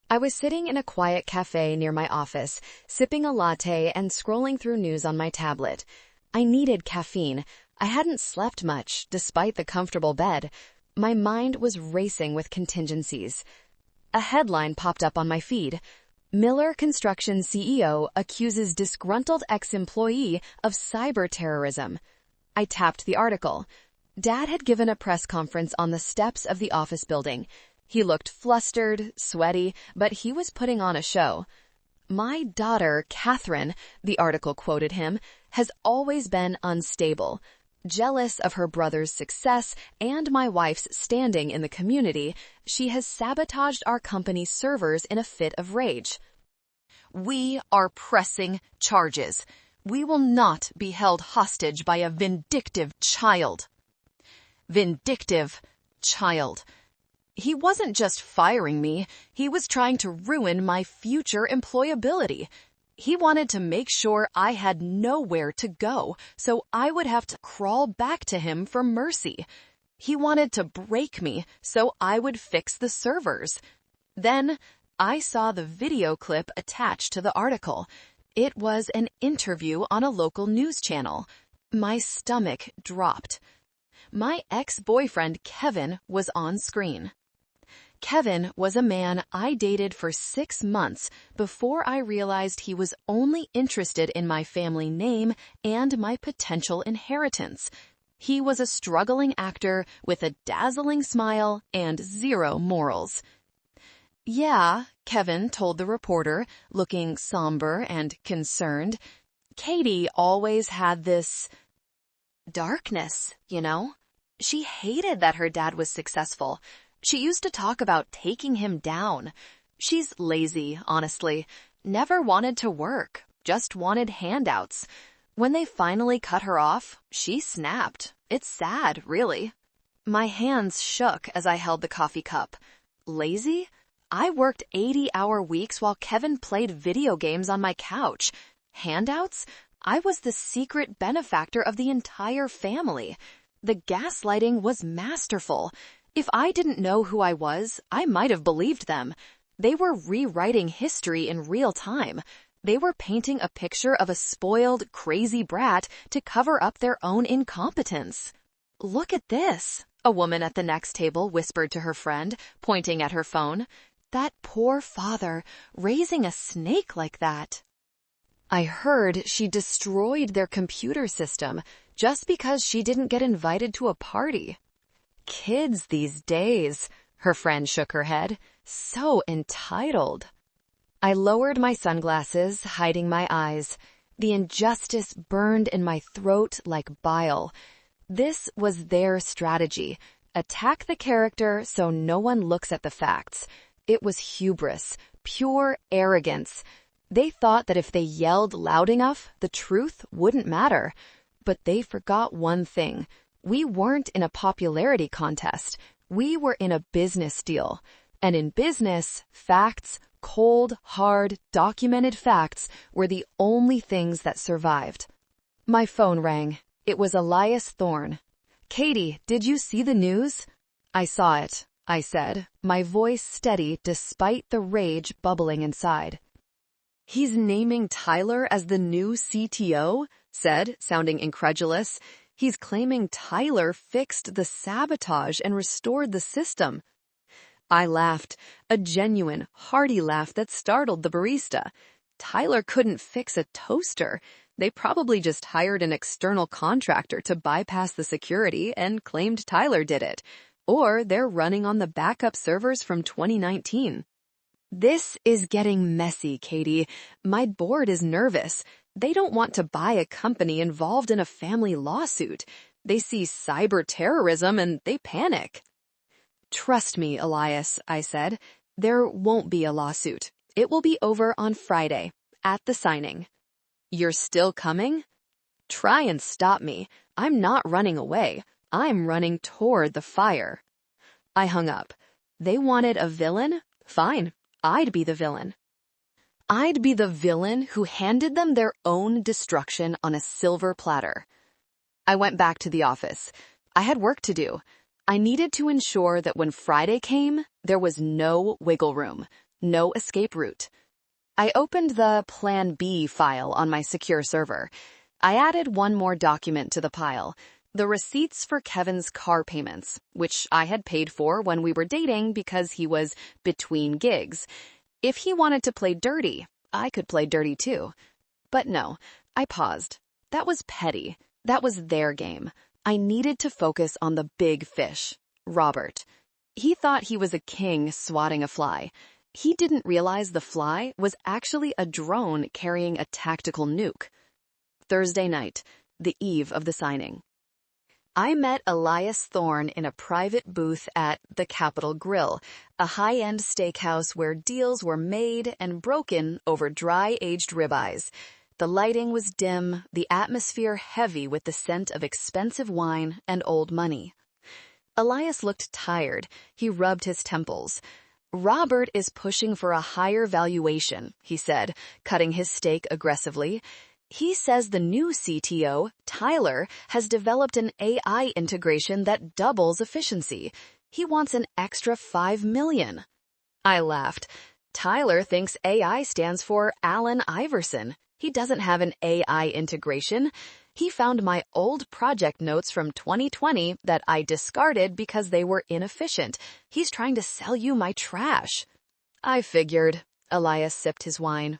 I was sitting in a quiet cafe near my office, sipping a latte and scrolling through news on my tablet. I needed caffeine. I hadn't slept much, despite the comfortable bed. My mind was racing with contingencies. A headline popped up on my feed. Miller Construction CEO accuses disgruntled ex-employee of cyber terrorism. I tapped the article. Dad had given a press conference on the steps of the office building. He looked flustered, sweaty, but he was putting on a show. My daughter, Catherine, the article quoted him, has always been unstable. Jealous of her brother's success and my wife's standing in the community, she has sabotaged our company's servers in a fit of rage. We are pressing charges. We will not be held hostage by a vindictive child. Vindictive child. He wasn't just firing me, he was trying to ruin my future employability. He wanted to make sure I had nowhere to go, so I would have to crawl back to him for mercy. He wanted to break me so I would fix the servers. Then I saw the video clip attached to the article. It was an interview on a local news channel. My stomach dropped. My ex-boyfriend Kevin was on screen. Kevin was a man I dated for 6 months before I realized he was only interested in my family name and my potential inheritance. He was a struggling actor with a dazzling smile and 0 morals. Yeah, Kevin told the reporter, looking somber and concerned. Katie always had this darkness, you know? She hated that her dad was successful. She used to talk about taking him down. She's lazy, honestly. Never wanted to work, just wanted handouts. When they finally cut her off, she snapped. It's sad, really. My hands shook as I held the coffee cup. Lazy? I worked 80-hour weeks while Kevin played video games on my couch. Handouts? I was the secret benefactor of the entire family. The gaslighting was masterful. If I didn't know who I was, I might have believed them. They were rewriting history in real time. They were painting a picture of a spoiled, crazy brat to cover up their own incompetence. Look at this, a woman at the next table whispered to her friend, pointing at her phone. That poor father, raising a snake like that. I heard she destroyed their computer system just because she didn't get invited to a party. Kids these days, her friend shook her head. So entitled. I lowered my sunglasses, hiding my eyes. The injustice burned in my throat like bile. This was their strategy. Attack the character so no one looks at the facts. It was hubris, pure arrogance. They thought that if they yelled loud enough, the truth wouldn't matter. But they forgot one thing. We weren't in a popularity contest. We were in a business deal. And in business, facts, cold, hard, documented facts were the only things that survived. My phone rang. It was Elias Thorne. Katie, did you see the news? I saw it, I said, my voice steady despite the rage bubbling inside. He's naming Tyler as the new CTO? Said, sounding incredulous. He's claiming Tyler fixed the sabotage and restored the system. I laughed, a genuine, hearty laugh that startled the barista. Tyler couldn't fix a toaster. They probably just hired an external contractor to bypass the security and claimed Tyler did it. Or they're running on the backup servers from 2019. This is getting messy, Katie. My board is nervous. They don't want to buy a company involved in a family lawsuit. They see cyber terrorism and they panic. Trust me, Elias, I said. There won't be a lawsuit. It will be over on Friday, at the signing. You're still coming? Try and stop me. I'm not running away. I'm running toward the fire. I hung up. They wanted a villain? Fine. I'd be the villain. I'd be the villain who handed them their own destruction on a silver platter. I went back to the office. I had work to do. I needed to ensure that when Friday came, there was no wiggle room, no escape route. I opened the Plan B file on my secure server. I added one more document to the pile, the receipts for Kevin's car payments, which I had paid for when we were dating because he was between gigs. If he wanted to play dirty, I could play dirty too. But no, I paused. That was petty. That was their game. I needed to focus on the big fish, Robert. He thought he was a king swatting a fly. He didn't realize the fly was actually a drone carrying a tactical nuke. Thursday night, the eve of the signing. I met Elias Thorne in a private booth at the Capitol Grill, a high-end steakhouse where deals were made and broken over dry-aged ribeyes. The lighting was dim, the atmosphere heavy with the scent of expensive wine and old money. Elias looked tired. He rubbed his temples. Robert is pushing for a higher valuation, he said, cutting his steak aggressively. He says the new CTO, Tyler, has developed an AI integration that doubles efficiency. He wants an extra $5 million. I laughed. Tyler thinks AI stands for Allen Iverson. He doesn't have an AI integration. He found my old project notes from 2020 that I discarded because they were inefficient. He's trying to sell you my trash. I figured. Elias sipped his wine.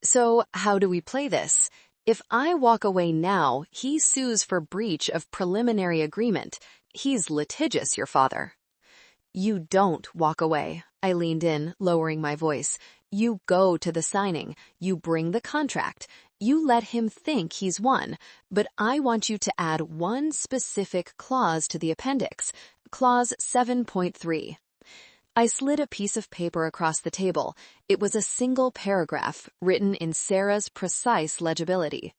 So how do we play this? If I walk away now, he sues for breach of preliminary agreement. He's litigious, your father. You don't walk away. I leaned in, lowering my voice. You go to the signing. You bring the contract. You let him think he's won. But I want you to add one specific clause to the appendix. Clause 7.3. I slid a piece of paper across the table. It was a single paragraph, written in Sarah's precise legibility.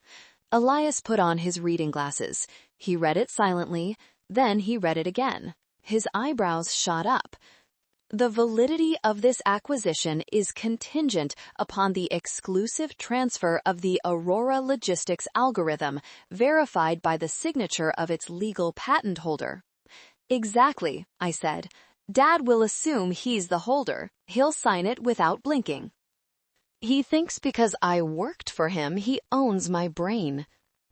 Elias put on his reading glasses. He read it silently, then he read it again. His eyebrows shot up. The validity of this acquisition is contingent upon the exclusive transfer of the Aurora Logistics algorithm, verified by the signature of its legal patent holder. Exactly, I said. Dad will assume he's the holder. He'll sign it without blinking. He thinks because I worked for him, he owns my brain.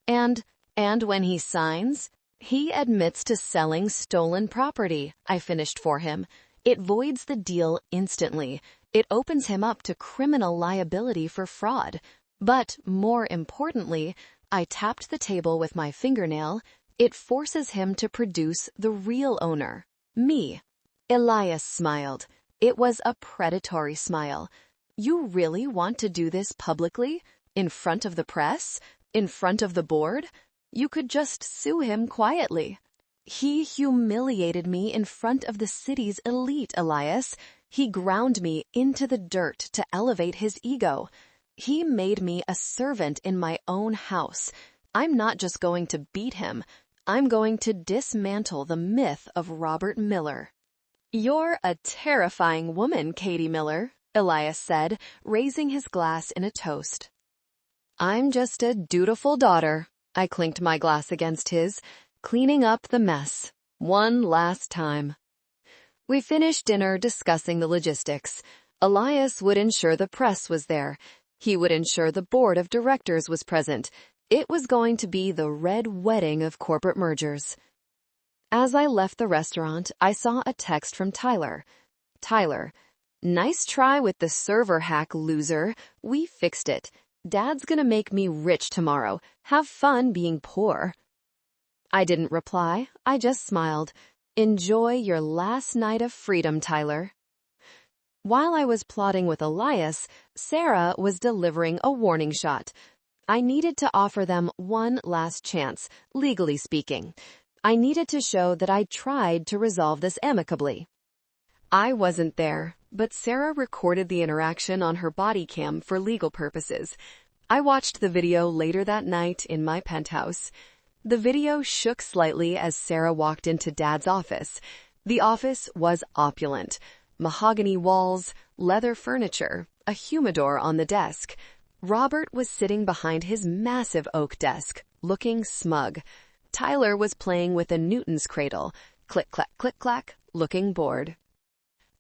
And when he signs, he admits to selling stolen property, I finished for him. It voids the deal instantly. It opens him up to criminal liability for fraud. But more importantly, I tapped the table with my fingernail. It forces him to produce the real owner, me. Elias smiled. It was a predatory smile. You really want to do this publicly? In front of the press? In front of the board? You could just sue him quietly. He humiliated me in front of the city's elite, Elias. He ground me into the dirt to elevate his ego. He made me a servant in my own house. I'm not just going to beat him. I'm going to dismantle the myth of Robert Miller. You're a terrifying woman, Katie Miller, Elias said, raising his glass in a toast. I'm just a dutiful daughter. I clinked my glass against his, cleaning up the mess. One last time. We finished dinner discussing the logistics. Elias would ensure the press was there. He would ensure the board of directors was present. It was going to be the red wedding of corporate mergers. As I left the restaurant, I saw a text from Tyler. Tyler, nice try with the server hack, loser. We fixed it. Dad's gonna make me rich tomorrow. Have fun being poor. I didn't reply. I just smiled. Enjoy your last night of freedom, Tyler. While I was plotting with Elias, Sarah was delivering a warning shot. I needed to offer them one last chance, legally speaking. I needed to show that I tried to resolve this amicably. I wasn't there, but Sarah recorded the interaction on her body cam for legal purposes. I watched the video later that night in my penthouse. The video shook slightly as Sarah walked into Dad's office. The office was opulent. Mahogany walls, leather furniture, a humidor on the desk. Robert was sitting behind his massive oak desk, looking smug. Tyler was playing with a Newton's cradle, click, clack, looking bored.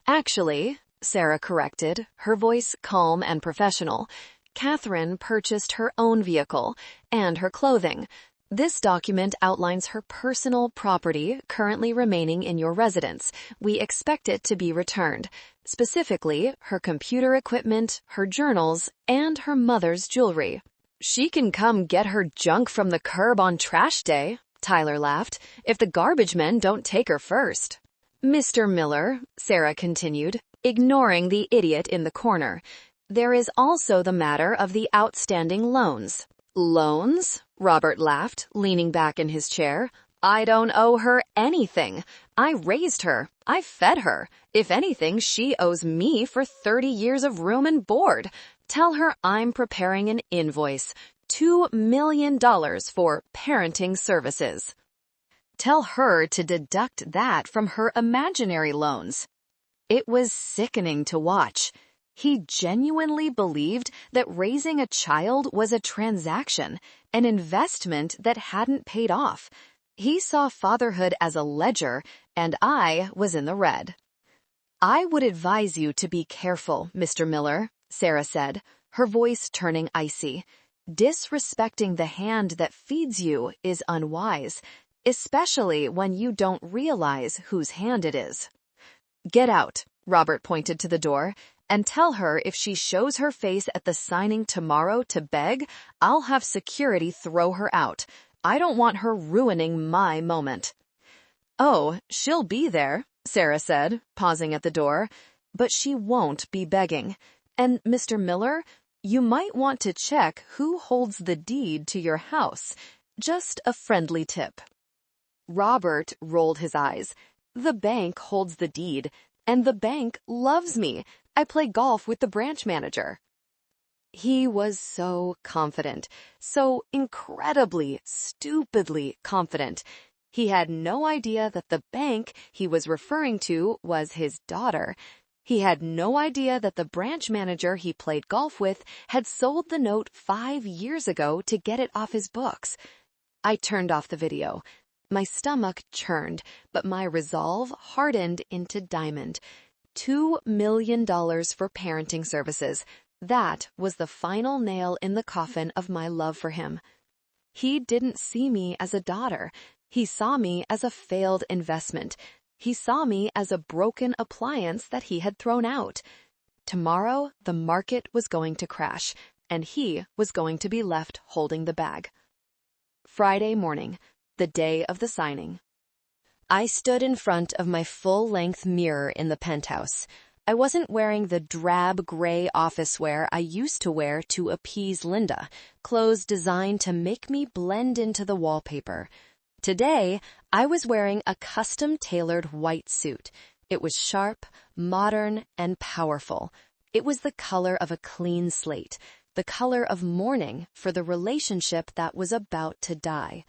Actually, Sarah corrected, her voice calm and professional, Catherine purchased her own vehicle and her clothing. This document outlines her personal property currently remaining in your residence. We expect it to be returned. Specifically, her computer equipment, her journals, and her mother's jewelry. She can come get her junk from the curb on trash day, Tyler laughed, if the garbage men don't take her first. Mr. Miller, Sarah continued, ignoring the idiot in the corner, there is also the matter of the outstanding loans. Loans? Robert laughed, leaning back in his chair. I don't owe her anything. I raised her. I fed her. If anything, she owes me for 30 years of room and board. Tell her I'm preparing an invoice. $2 million for parenting services. Tell her to deduct that from her imaginary loans. It was sickening to watch. He genuinely believed that raising a child was a transaction, an investment that hadn't paid off. He saw fatherhood as a ledger, and I was in the red. I would advise you to be careful, Mr. Miller, Sarah said, her voice turning icy. Disrespecting the hand that feeds you is unwise, especially when you don't realize whose hand it is. Get out, Robert pointed to the door, and tell her if she shows her face at the signing tomorrow to beg, I'll have security throw her out. I don't want her ruining my moment. Oh, she'll be there, Sarah said, pausing at the door, but she won't be begging. And Mr. Miller, you might want to check who holds the deed to your house. Just a friendly tip. Robert rolled his eyes. The bank holds the deed, and the bank loves me. I play golf with the branch manager. He was so confident, so incredibly, stupidly confident. He had no idea that the bank he was referring to was his daughter. He had no idea that the branch manager he played golf with had sold the note 5 years ago to get it off his books. I turned off the video. My stomach churned, but my resolve hardened into diamond. $2 million for parenting services. That was the final nail in the coffin of my love for him. He didn't see me as a daughter. He saw me as a failed investment. He saw me as a broken appliance that he had thrown out. Tomorrow, the market was going to crash, and he was going to be left holding the bag. Friday morning, the day of the signing. I stood in front of my full-length mirror in the penthouse. I wasn't wearing the drab gray office wear I used to wear to appease Linda, clothes designed to make me blend into the wallpaper. Today, I was wearing a custom-tailored white suit. It was sharp, modern, and powerful. It was the color of a clean slate, the color of mourning for the relationship that was about to die.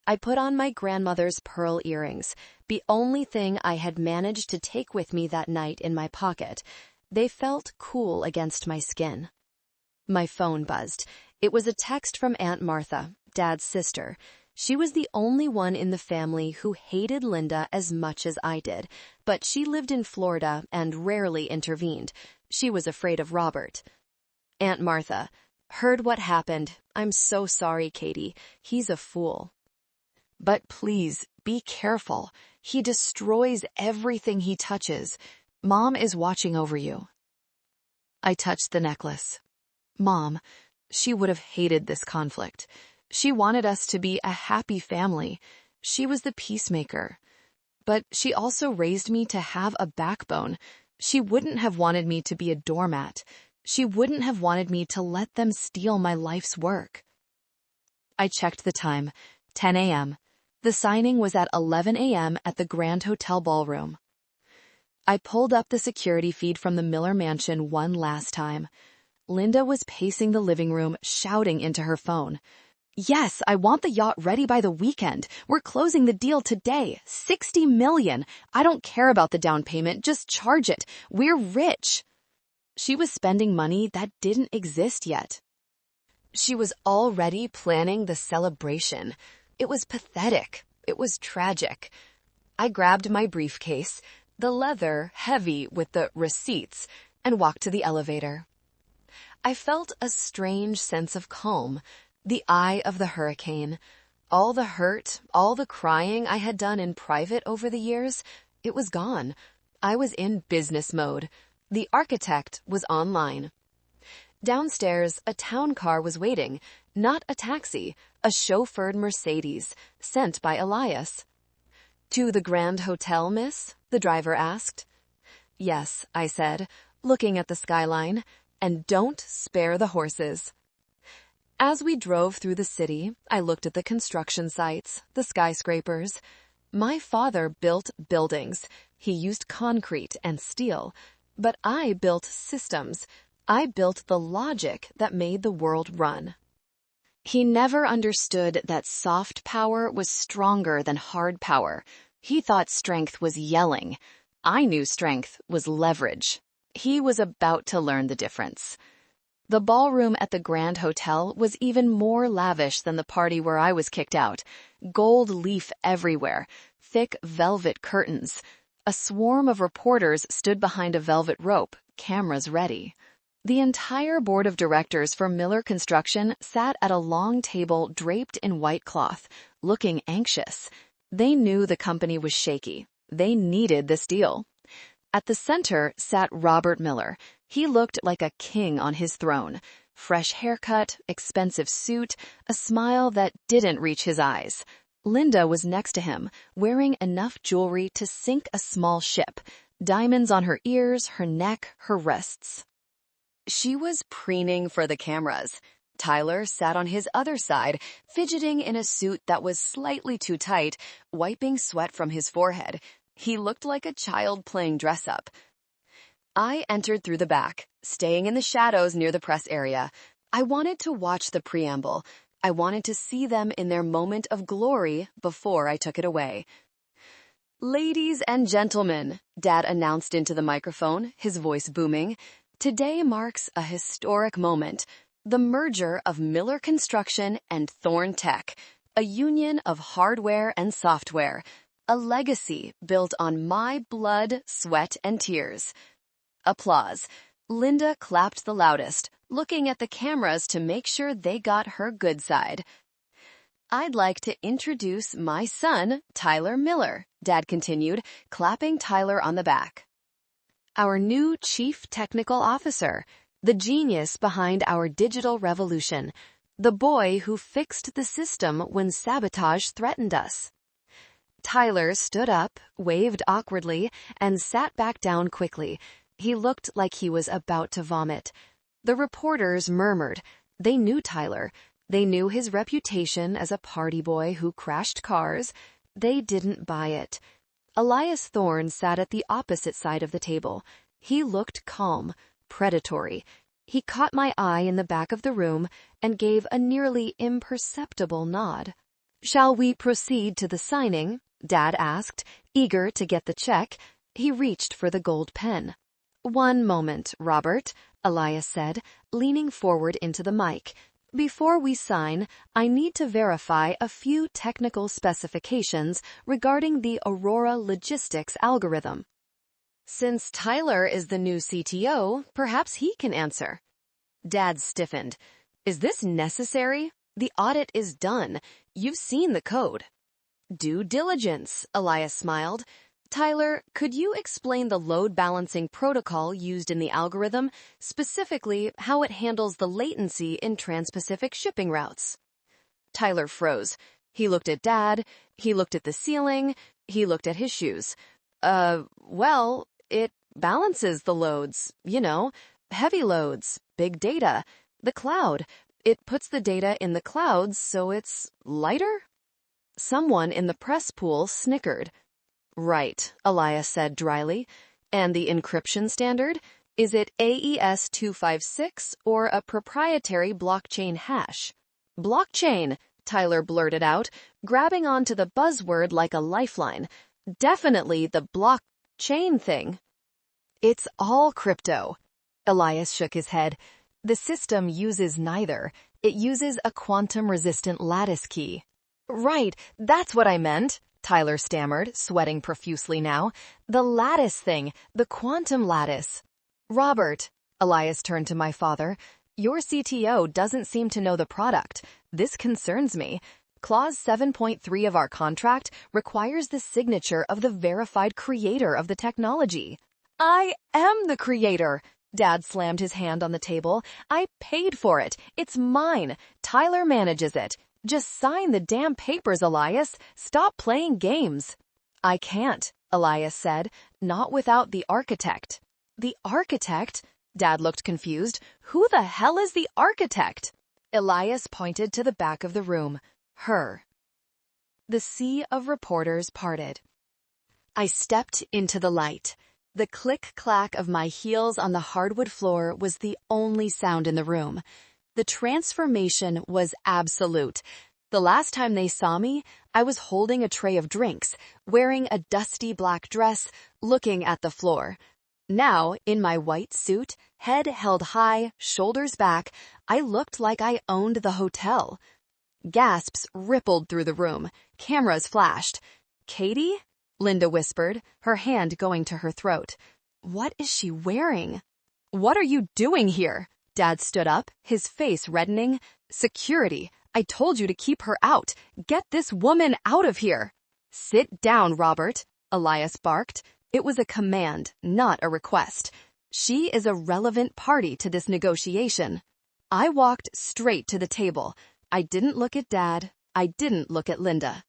I put on my grandmother's pearl earrings, the only thing I had managed to take with me that night in my pocket. They felt cool against my skin. My phone buzzed. It was a text from Aunt Martha, Dad's sister. She was the only one in the family who hated Linda as much as I did, but she lived in Florida and rarely intervened. She was afraid of Robert. Aunt Martha, Heard what happened. I'm so sorry, Katie. He's a fool. But please, be careful. He destroys everything he touches. Mom is watching over you. I touched the necklace. Mom, she would have hated this conflict. She wanted us to be a happy family. She was the peacemaker. But she also raised me to have a backbone. She wouldn't have wanted me to be a doormat. She wouldn't have wanted me to let them steal my life's work. I checked the time. 10 a.m. The signing was at 11 a.m. at the Grand Hotel Ballroom. I pulled up the security feed from the Miller Mansion one last time. Linda was pacing the living room, shouting into her phone. Yes, I want the yacht ready by the weekend. We're closing the deal today. $60 million. I don't care about the down payment. Just charge it. We're rich. She was spending money that didn't exist yet. She was already planning the celebration. It was pathetic. It was tragic. I grabbed my briefcase, the leather heavy with the receipts, and walked to the elevator. I felt a strange sense of calm, the eye of the hurricane. All the hurt, all the crying I had done in private over the years, it was gone. I was in business mode. The architect was online. Downstairs, a town car was waiting, not a taxi, a chauffeured Mercedes, sent by Elias. To the Grand Hotel, miss? The driver asked. Yes, I said, looking at the skyline, and don't spare the horses. As we drove through the city, I looked at the construction sites, the skyscrapers. My father built buildings. He used concrete and steel. But I built systems. I built the logic that made the world run. He never understood that soft power was stronger than hard power. He thought strength was yelling. I knew strength was leverage. He was about to learn the difference. The ballroom at the Grand Hotel was even more lavish than the party where I was kicked out. Gold leaf everywhere, thick velvet curtains. A swarm of reporters stood behind a velvet rope, cameras ready. The entire board of directors for Miller Construction sat at a long table draped in white cloth, looking anxious. They knew the company was shaky. They needed this deal. At the center sat Robert Miller. He looked like a king on his throne. Fresh haircut, expensive suit, a smile that didn't reach his eyes. Linda was next to him, wearing enough jewelry to sink a small ship. Diamonds on her ears, her neck, her wrists. She was preening for the cameras. Tyler sat on his other side, fidgeting in a suit that was slightly too tight, wiping sweat from his forehead. He looked like a child playing dress-up. I entered through the back, staying in the shadows near the press area. I wanted to watch the preamble. I wanted to see them in their moment of glory before I took it away. Ladies and gentlemen, Dad announced into the microphone, his voice booming, today marks a historic moment. The merger of Miller Construction and Thorn Tech, a union of hardware and software, a legacy built on my blood, sweat, and tears. Applause. Linda clapped the loudest, looking at the cameras to make sure they got her good side. I'd like to introduce my son, Tyler Miller, Dad continued, clapping Tyler on the back. Our new Chief Technical Officer, the genius behind our digital revolution, the boy who fixed the system when sabotage threatened us. Tyler stood up, waved awkwardly, and sat back down quickly. He looked like he was about to vomit. The reporters murmured. They knew Tyler. They knew his reputation as a party boy who crashed cars. They didn't buy it. Elias Thorne sat at the opposite side of the table. He looked calm, predatory. He caught my eye in the back of the room and gave a nearly imperceptible nod. "Shall we proceed to the signing?" Dad asked, eager to get the check. He reached for the gold pen. "One moment, Robert," Elias said, leaning forward into the mic. "Before we sign, I need to verify a few technical specifications regarding the Aurora logistics algorithm." Since Tyler is the new CTO, perhaps he can answer. Dad stiffened. Is this necessary? The audit is done. You've seen the code. Due diligence, Elias smiled. Tyler, could you explain the load balancing protocol used in the algorithm, specifically how it handles the latency in trans-Pacific shipping routes? Tyler froze. He looked at Dad, he looked at the ceiling, he looked at his shoes. Well, it balances the loads, heavy loads, big data, the cloud. It puts the data in the clouds so it's lighter? Someone in the press pool snickered. Right, Elias said dryly. And the encryption standard? Is it AES 256 or a proprietary blockchain hash? Blockchain, Tyler blurted out, grabbing onto the buzzword like a lifeline. Definitely the blockchain thing. It's all crypto. Elias shook his head. The system uses neither. It uses a quantum-resistant lattice key. Right, that's what I meant, Tyler stammered, sweating profusely now. The lattice thing, the quantum lattice. Robert, Elias turned to my father, your CTO doesn't seem to know the product. This concerns me. Clause 7.3 of our contract requires the signature of the verified creator of the technology. I am the creator. Dad slammed his hand on the table. I paid for it. It's mine. Tyler manages it. Just sign the damn papers, Elias. Stop playing games. I can't, Elias said, not without the architect. The architect? Dad looked confused. Who the hell is the architect? Elias pointed to the back of the room. Her. The sea of reporters parted. I stepped into the light. The click-clack of my heels on the hardwood floor was the only sound in the room. The transformation was absolute. The last time they saw me, I was holding a tray of drinks, wearing a dusty black dress, looking at the floor. Now, in my white suit, head held high, shoulders back, I looked like I owned the hotel. Gasps rippled through the room. Cameras flashed. Katie? Linda whispered, her hand going to her throat. What is she wearing? What are you doing here? Dad stood up, his face reddening. Security. I told you to keep her out. Get this woman out of here. Sit down, Robert, Elias barked. It was a command, not a request. She is a relevant party to this negotiation. I walked straight to the table. I didn't look at Dad. I didn't look at Linda.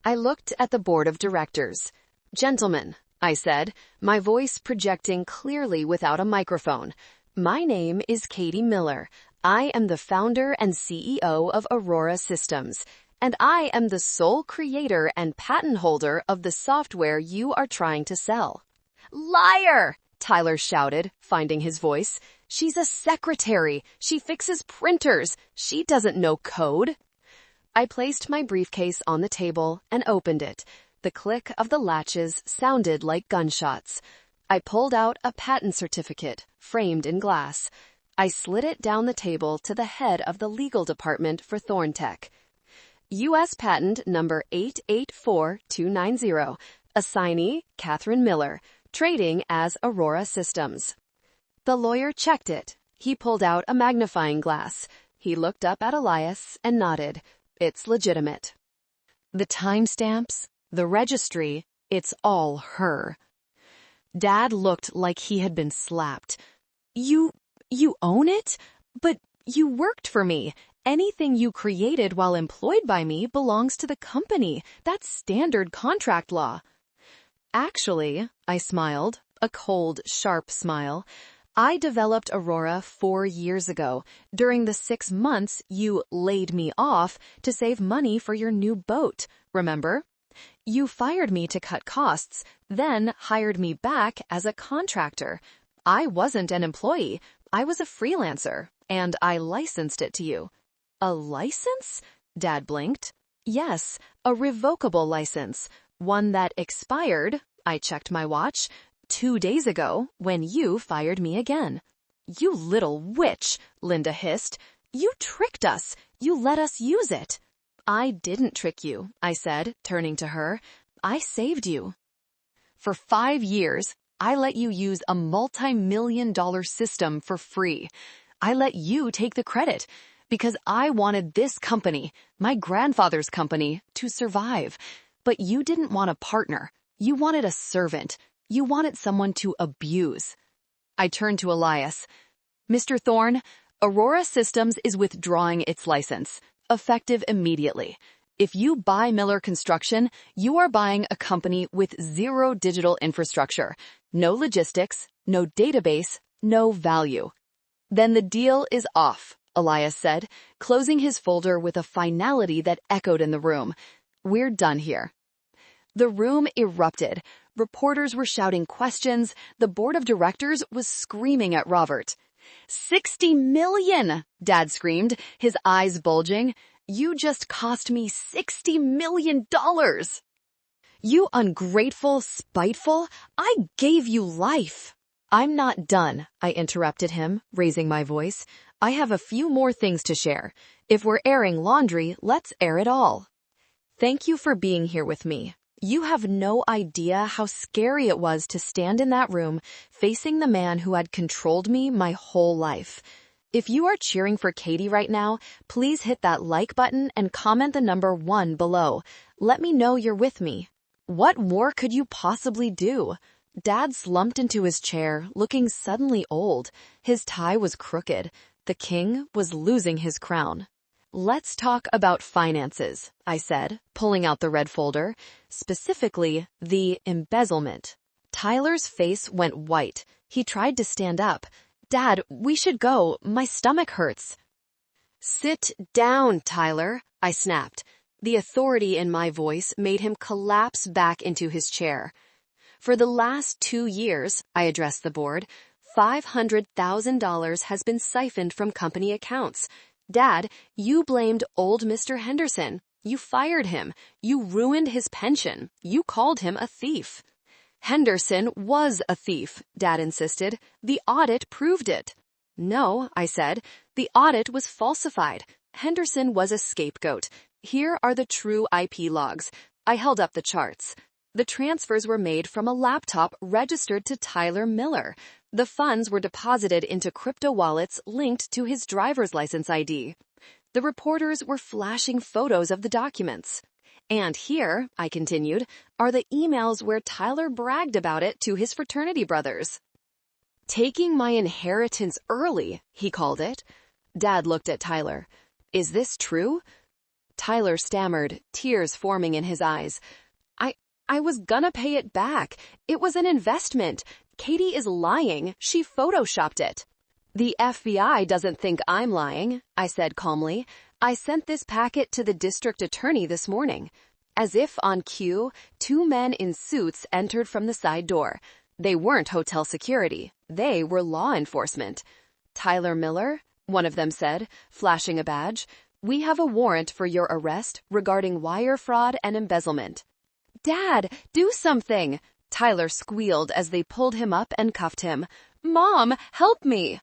I looked at the board of directors. Gentlemen, I said, my voice projecting clearly without a microphone. My name is Katie Miller. I am the founder and CEO of Aurora Systems, and I am the sole creator and patent holder of the software you are trying to sell. Liar! Tyler shouted, finding his voice. She's a secretary. She fixes printers. She doesn't know code. I placed my briefcase on the table and opened it. The click of the latches sounded like gunshots. I pulled out a patent certificate, framed in glass. I slid it down the table to the head of the legal department for Thorntech. U.S. Patent number 884290. Assignee, Catherine Miller. Trading as Aurora Systems. The lawyer checked it. He pulled out a magnifying glass. He looked up at Elias and nodded. It's legitimate. The timestamps, the registry, it's all her. Dad looked like he had been slapped. You own it? But you worked for me. Anything you created while employed by me belongs to the company. That's standard contract law. Actually, I smiled, a cold, sharp smile. I developed Aurora 4 years ago, during the 6 months you laid me off to save money for your new boat, remember? You fired me to cut costs, then hired me back as a contractor. I wasn't an employee, I was a freelancer, and I licensed it to you. A license? Dad blinked. Yes, a revocable license, one that expired, I checked my watch, 2 days ago, when you fired me again. You little witch, Linda hissed. You tricked us. You let us use it. I didn't trick you, I said, turning to her. I saved you. For 5 years, I let you use a multi-million-dollar system for free. I let you take the credit because I wanted this company, my grandfather's company, to survive. But you didn't want a partner. You wanted a servant. You wanted someone to abuse. I turned to Elias. Mr. Thorne, Aurora Systems is withdrawing its license, effective immediately. If you buy Miller Construction, you are buying a company with zero digital infrastructure, no logistics, no database, no value. Then the deal is off, Elias said, closing his folder with a finality that echoed in the room. We're done here. The room erupted. Reporters were shouting questions. The board of directors was screaming at Robert. $60 million, Dad screamed, his eyes bulging. You just cost me $60 million. You ungrateful, spiteful, I gave you life. I'm not done, I interrupted him, raising my voice. I have a few more things to share. If we're airing laundry, let's air it all. Thank you for being here with me. You have no idea how scary it was to stand in that room facing the man who had controlled me my whole life. If you are cheering for Katie right now, please hit that like button and comment the number 1 below. Let me know you're with me. What more could you possibly do? Dad slumped into his chair, looking suddenly old. His tie was crooked. The king was losing his crown. Let's talk about finances, I said, pulling out the red folder, specifically the embezzlement. Tyler's face went white. He tried to stand up. Dad, we should go. My stomach hurts. Sit down, Tyler, I snapped. The authority in my voice made him collapse back into his chair. For the last 2 years, I addressed the board, $500,000 has been siphoned from company accounts. Dad, you blamed old Mr. Henderson. You fired him. You ruined his pension. You called him a thief. Henderson was a thief, Dad insisted. The audit proved it. No, I said. The audit was falsified. Henderson was a scapegoat. Here are the true IP logs. I held up the charts. The transfers were made from a laptop registered to Tyler Miller. The funds were deposited into crypto wallets linked to his driver's license ID. The reporters were flashing photos of the documents. And here, I continued, are the emails where Tyler bragged about it to his fraternity brothers. Taking my inheritance early, he called it. Dad looked at Tyler. Is this true? Tyler stammered, tears forming in his eyes. I was gonna pay it back. It was an investment. Katie is lying. She photoshopped it. The FBI doesn't think I'm lying, I said calmly. I sent this packet to the district attorney this morning. As if on cue, 2 men in suits entered from the side door. They weren't hotel security. They were law enforcement. Tyler Miller, one of them said, flashing a badge. We have a warrant for your arrest regarding wire fraud and embezzlement. Dad, do something! Tyler squealed as they pulled him up and cuffed him. Mom, help me!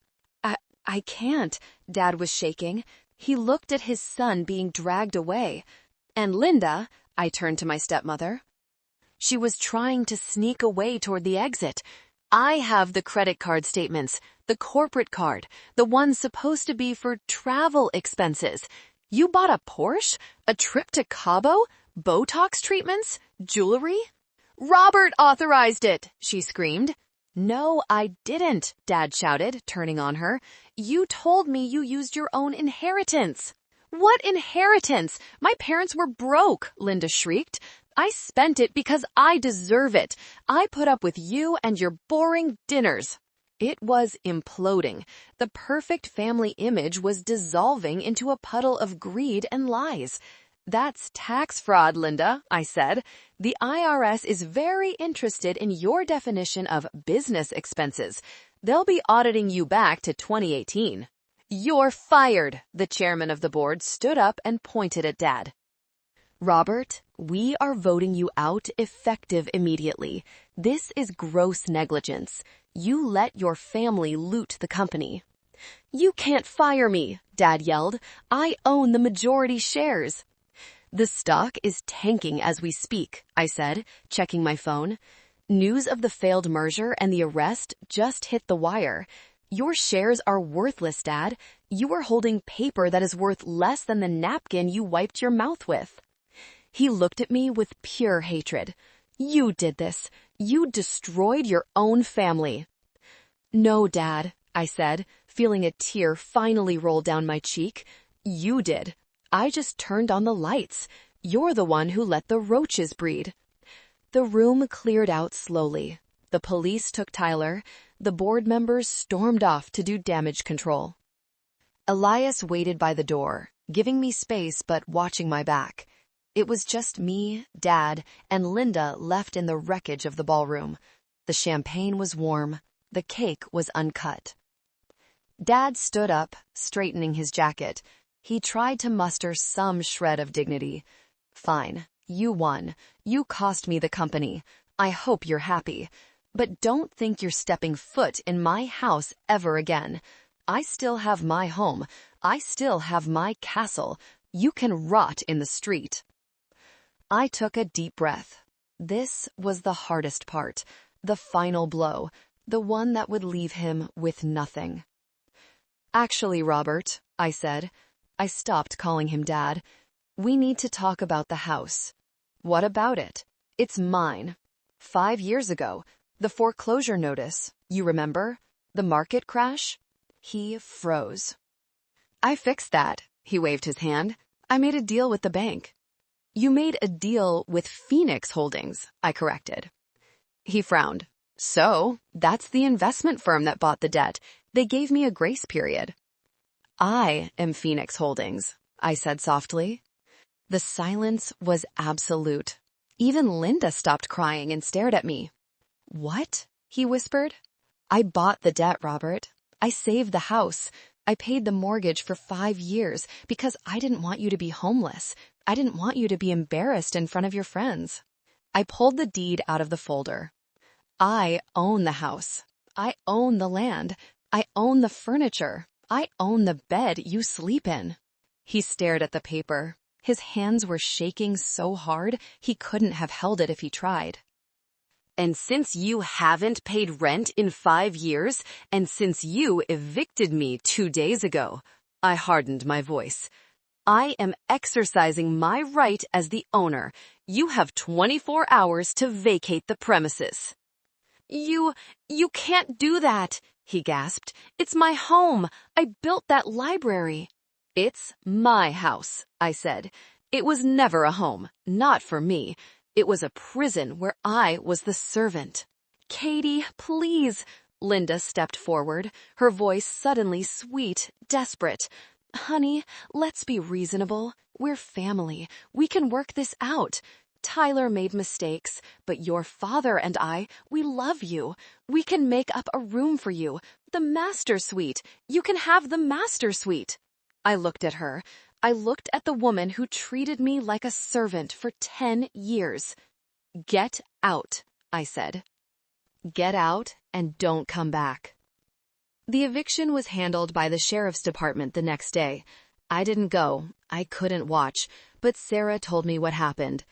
I can't, Dad was shaking. He looked at his son being dragged away. And Linda, I turned to my stepmother. She was trying to sneak away toward the exit. I have the credit card statements, the corporate card, the one supposed to be for travel expenses. You bought a Porsche? A trip to Cabo? Botox treatments? Jewelry? Robert authorized it, she screamed. No, I didn't, Dad shouted, turning on her. You told me you used your own inheritance. What inheritance? My parents were broke, Linda shrieked. I spent it because I deserve it. I put up with you and your boring dinners. It was imploding. The perfect family image was dissolving into a puddle of greed and lies. That's tax fraud, Linda, I said. The IRS is very interested in your definition of business expenses. They'll be auditing you back to 2018. You're fired. The chairman of the board stood up and pointed at Dad. Robert, we are voting you out effective immediately. This is gross negligence. You let your family loot the company. You can't fire me, Dad yelled. I own the majority shares. The stock is tanking as we speak, I said, checking my phone. News of the failed merger and the arrest just hit the wire. Your shares are worthless, Dad. You are holding paper that is worth less than the napkin you wiped your mouth with. He looked at me with pure hatred. You did this. You destroyed your own family. No, Dad, I said, feeling a tear finally roll down my cheek. You did. I just turned on the lights. You're the one who let the roaches breed. The room cleared out slowly. The police took Tyler. The board members stormed off to do damage control. Elias waited by the door, giving me space but watching my back. It was just me, Dad, and Linda left in the wreckage of the ballroom. The champagne was warm. The cake was uncut. Dad stood up, straightening his jacket. He tried to muster some shred of dignity. Fine, you won. You cost me the company. I hope you're happy. But don't think you're stepping foot in my house ever again. I still have my home. I still have my castle. You can rot in the street. I took a deep breath. This was the hardest part, the final blow, the one that would leave him with nothing. Actually, Robert, I said. I stopped calling him Dad. We need to talk about the house. What about it? It's mine. 5 years ago, the foreclosure notice, you remember? The market crash? He froze. I fixed that, he waved his hand. I made a deal with the bank. You made a deal with Phoenix Holdings, I corrected. He frowned. So, that's the investment firm that bought the debt. They gave me a grace period. I am Phoenix Holdings, I said softly. The silence was absolute. Even Linda stopped crying and stared at me. What? He whispered. I bought the debt, Robert. I saved the house. I paid the mortgage for 5 years because I didn't want you to be homeless. I didn't want you to be embarrassed in front of your friends. I pulled the deed out of the folder. I own the house. I own the land. I own the furniture. I own the bed you sleep in. He stared at the paper. His hands were shaking so hard he couldn't have held it if he tried. And since you haven't paid rent in 5 years, and since you evicted me 2 days ago, I hardened my voice. I am exercising my right as the owner. You have 24 hours to vacate the premises. You can't do that, he gasped. It's my home. I built that library. It's my house, I said. It was never a home, not for me. It was a prison where I was the servant. Katie, please. Linda stepped forward, her voice suddenly sweet, desperate. Honey, let's be reasonable. We're family. We can work this out. Tyler made mistakes, but your father and I, we love you. We can make up a room for you. The master suite. You can have the master suite. I looked at her. I looked at the woman who treated me like a servant for 10 years. Get out, I said. Get out and don't come back. The eviction was handled by the sheriff's department the next day. I didn't go. I couldn't watch, but Sarah told me what happened.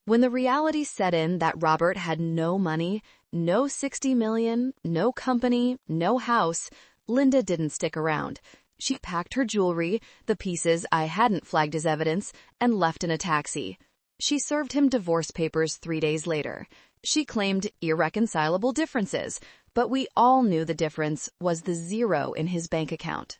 When the reality set in that Robert had no money, no $60 million, no company, no house, Linda didn't stick around. She packed her jewelry, the pieces I hadn't flagged as evidence, and left in a taxi. She served him divorce papers 3 days later. She claimed irreconcilable differences, but we all knew the difference was the zero in his bank account.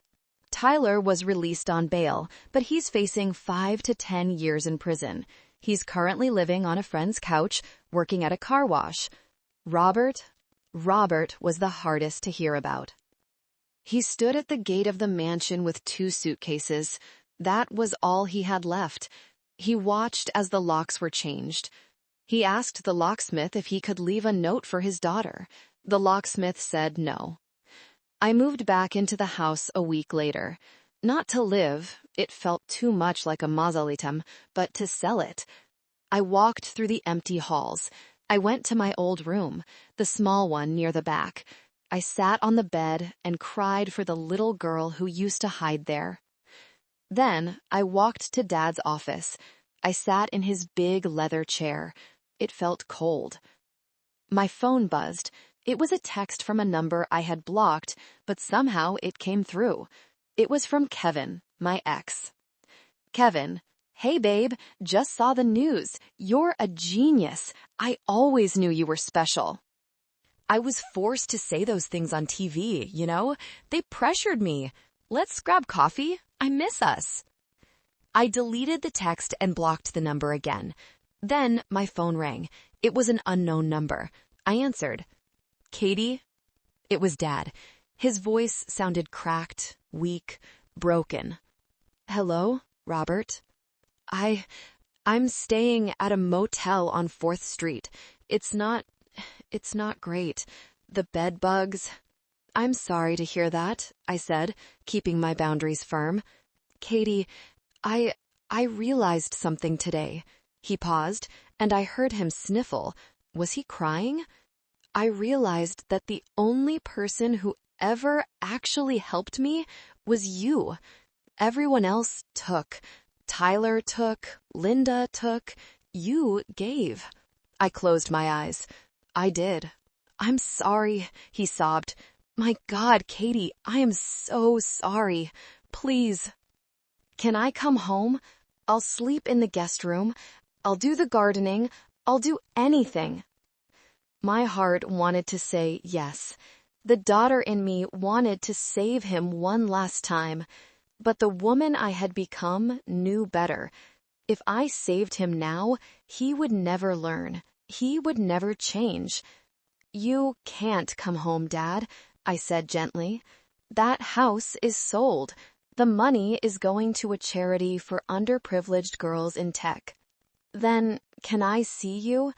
Tyler was released on bail, but he's facing 5 to 10 years in prison. He's currently living on a friend's couch, working at a car wash. Robert was the hardest to hear about. He stood at the gate of the mansion with 2 suitcases. That was all he had left. He watched as the locks were changed. He asked the locksmith if he could leave a note for his daughter. The locksmith said no. I moved back into the house a week later. Not to live, it felt too much like a mausoleum, but to sell it. I walked through the empty halls. I went to my old room, the small one near the back. I sat on the bed and cried for the little girl who used to hide there. Then I walked to Dad's office. I sat in his big leather chair. It felt cold. My phone buzzed. It was a text from a number I had blocked, but somehow it came through. It was from Kevin, my ex. Kevin, hey babe, just saw the news. You're a genius. I always knew you were special. I was forced to say those things on TV, you know? They pressured me. Let's grab coffee. I miss us. I deleted the text and blocked the number again. Then my phone rang. It was an unknown number. I answered. Katie? It was Dad. His voice sounded cracked, weak, broken. Hello, Robert? I'm staying at a motel on 4th Street. It's not great. The bed bugs. I'm sorry to hear that, I said, keeping my boundaries firm. Katie, I realized something today. He paused, and I heard him sniffle. Was he crying? I realized that the only person who ever actually helped me was you. Everyone else took. Tyler took. Linda took. You gave. I closed my eyes. I did. I'm sorry, he sobbed. My God, Katie, I am so sorry. Please. Can I come home? I'll sleep in the guest room. I'll do the gardening. I'll do anything. My heart wanted to say yes. The daughter in me wanted to save him one last time. But the woman I had become knew better. If I saved him now, he would never learn. He would never change. You can't come home, Dad, I said gently. That house is sold. The money is going to a charity for underprivileged girls in tech. Then, can I see you?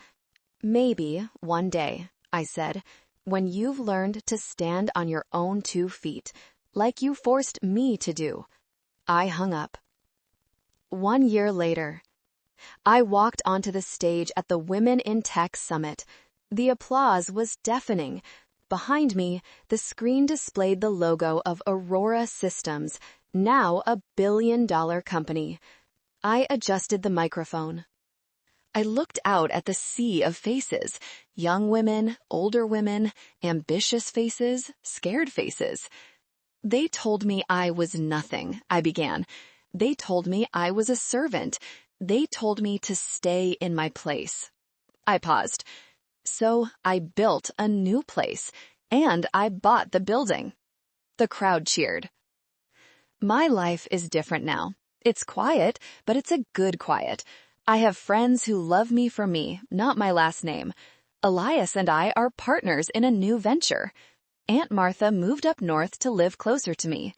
Maybe one day, I said, when you've learned to stand on your own 2 feet, like you forced me to do. I hung up. 1 year later, I walked onto the stage at the Women in Tech Summit. The applause was deafening. Behind me, the screen displayed the logo of Aurora Systems, now a billion-dollar company. I adjusted the microphone. I looked out at the sea of faces, young women, older women, ambitious faces, scared faces. They told me I was nothing, I began. They told me I was a servant. They told me to stay in my place. I paused. So I built a new place, and I bought the building. The crowd cheered. My life is different now. It's quiet, but it's a good quiet. I have friends who love me for me, not my last name. Elias and I are partners in a new venture. Aunt Martha moved up north to live closer to me.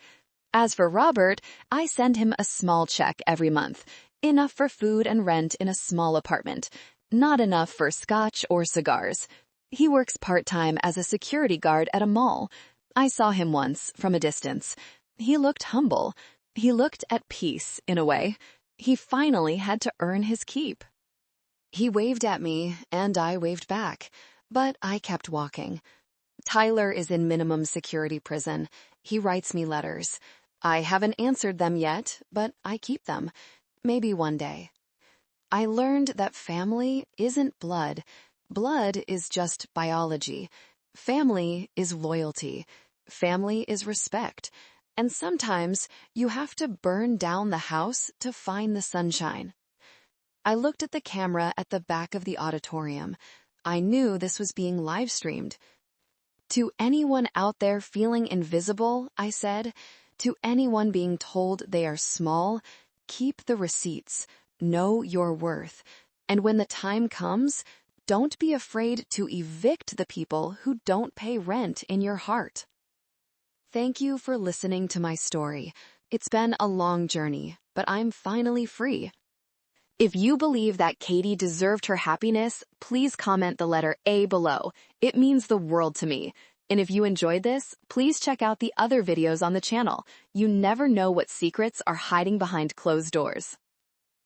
As for Robert, I send him a small check every month, enough for food and rent in a small apartment, not enough for scotch or cigars. He works part-time as a security guard at a mall. I saw him once, from a distance. He looked humble. He looked at peace, in a way. He finally had to earn his keep. He waved at me, and I waved back, but I kept walking. Tyler is in minimum security prison. He writes me letters. I haven't answered them yet, but I keep them. Maybe one day. I learned that family isn't blood. Blood is just biology. Family is loyalty. Family is respect. And sometimes you have to burn down the house to find the sunshine. I looked at the camera at the back of the auditorium. I knew this was being live-streamed. To anyone out there feeling invisible, I said, to anyone being told they are small, keep the receipts, know your worth, and when the time comes, don't be afraid to evict the people who don't pay rent in your heart. Thank you for listening to my story. It's been a long journey, but I'm finally free. If you believe that Katie deserved her happiness, please comment the letter A below. It means the world to me. And if you enjoyed this, please check out the other videos on the channel. You never know what secrets are hiding behind closed doors.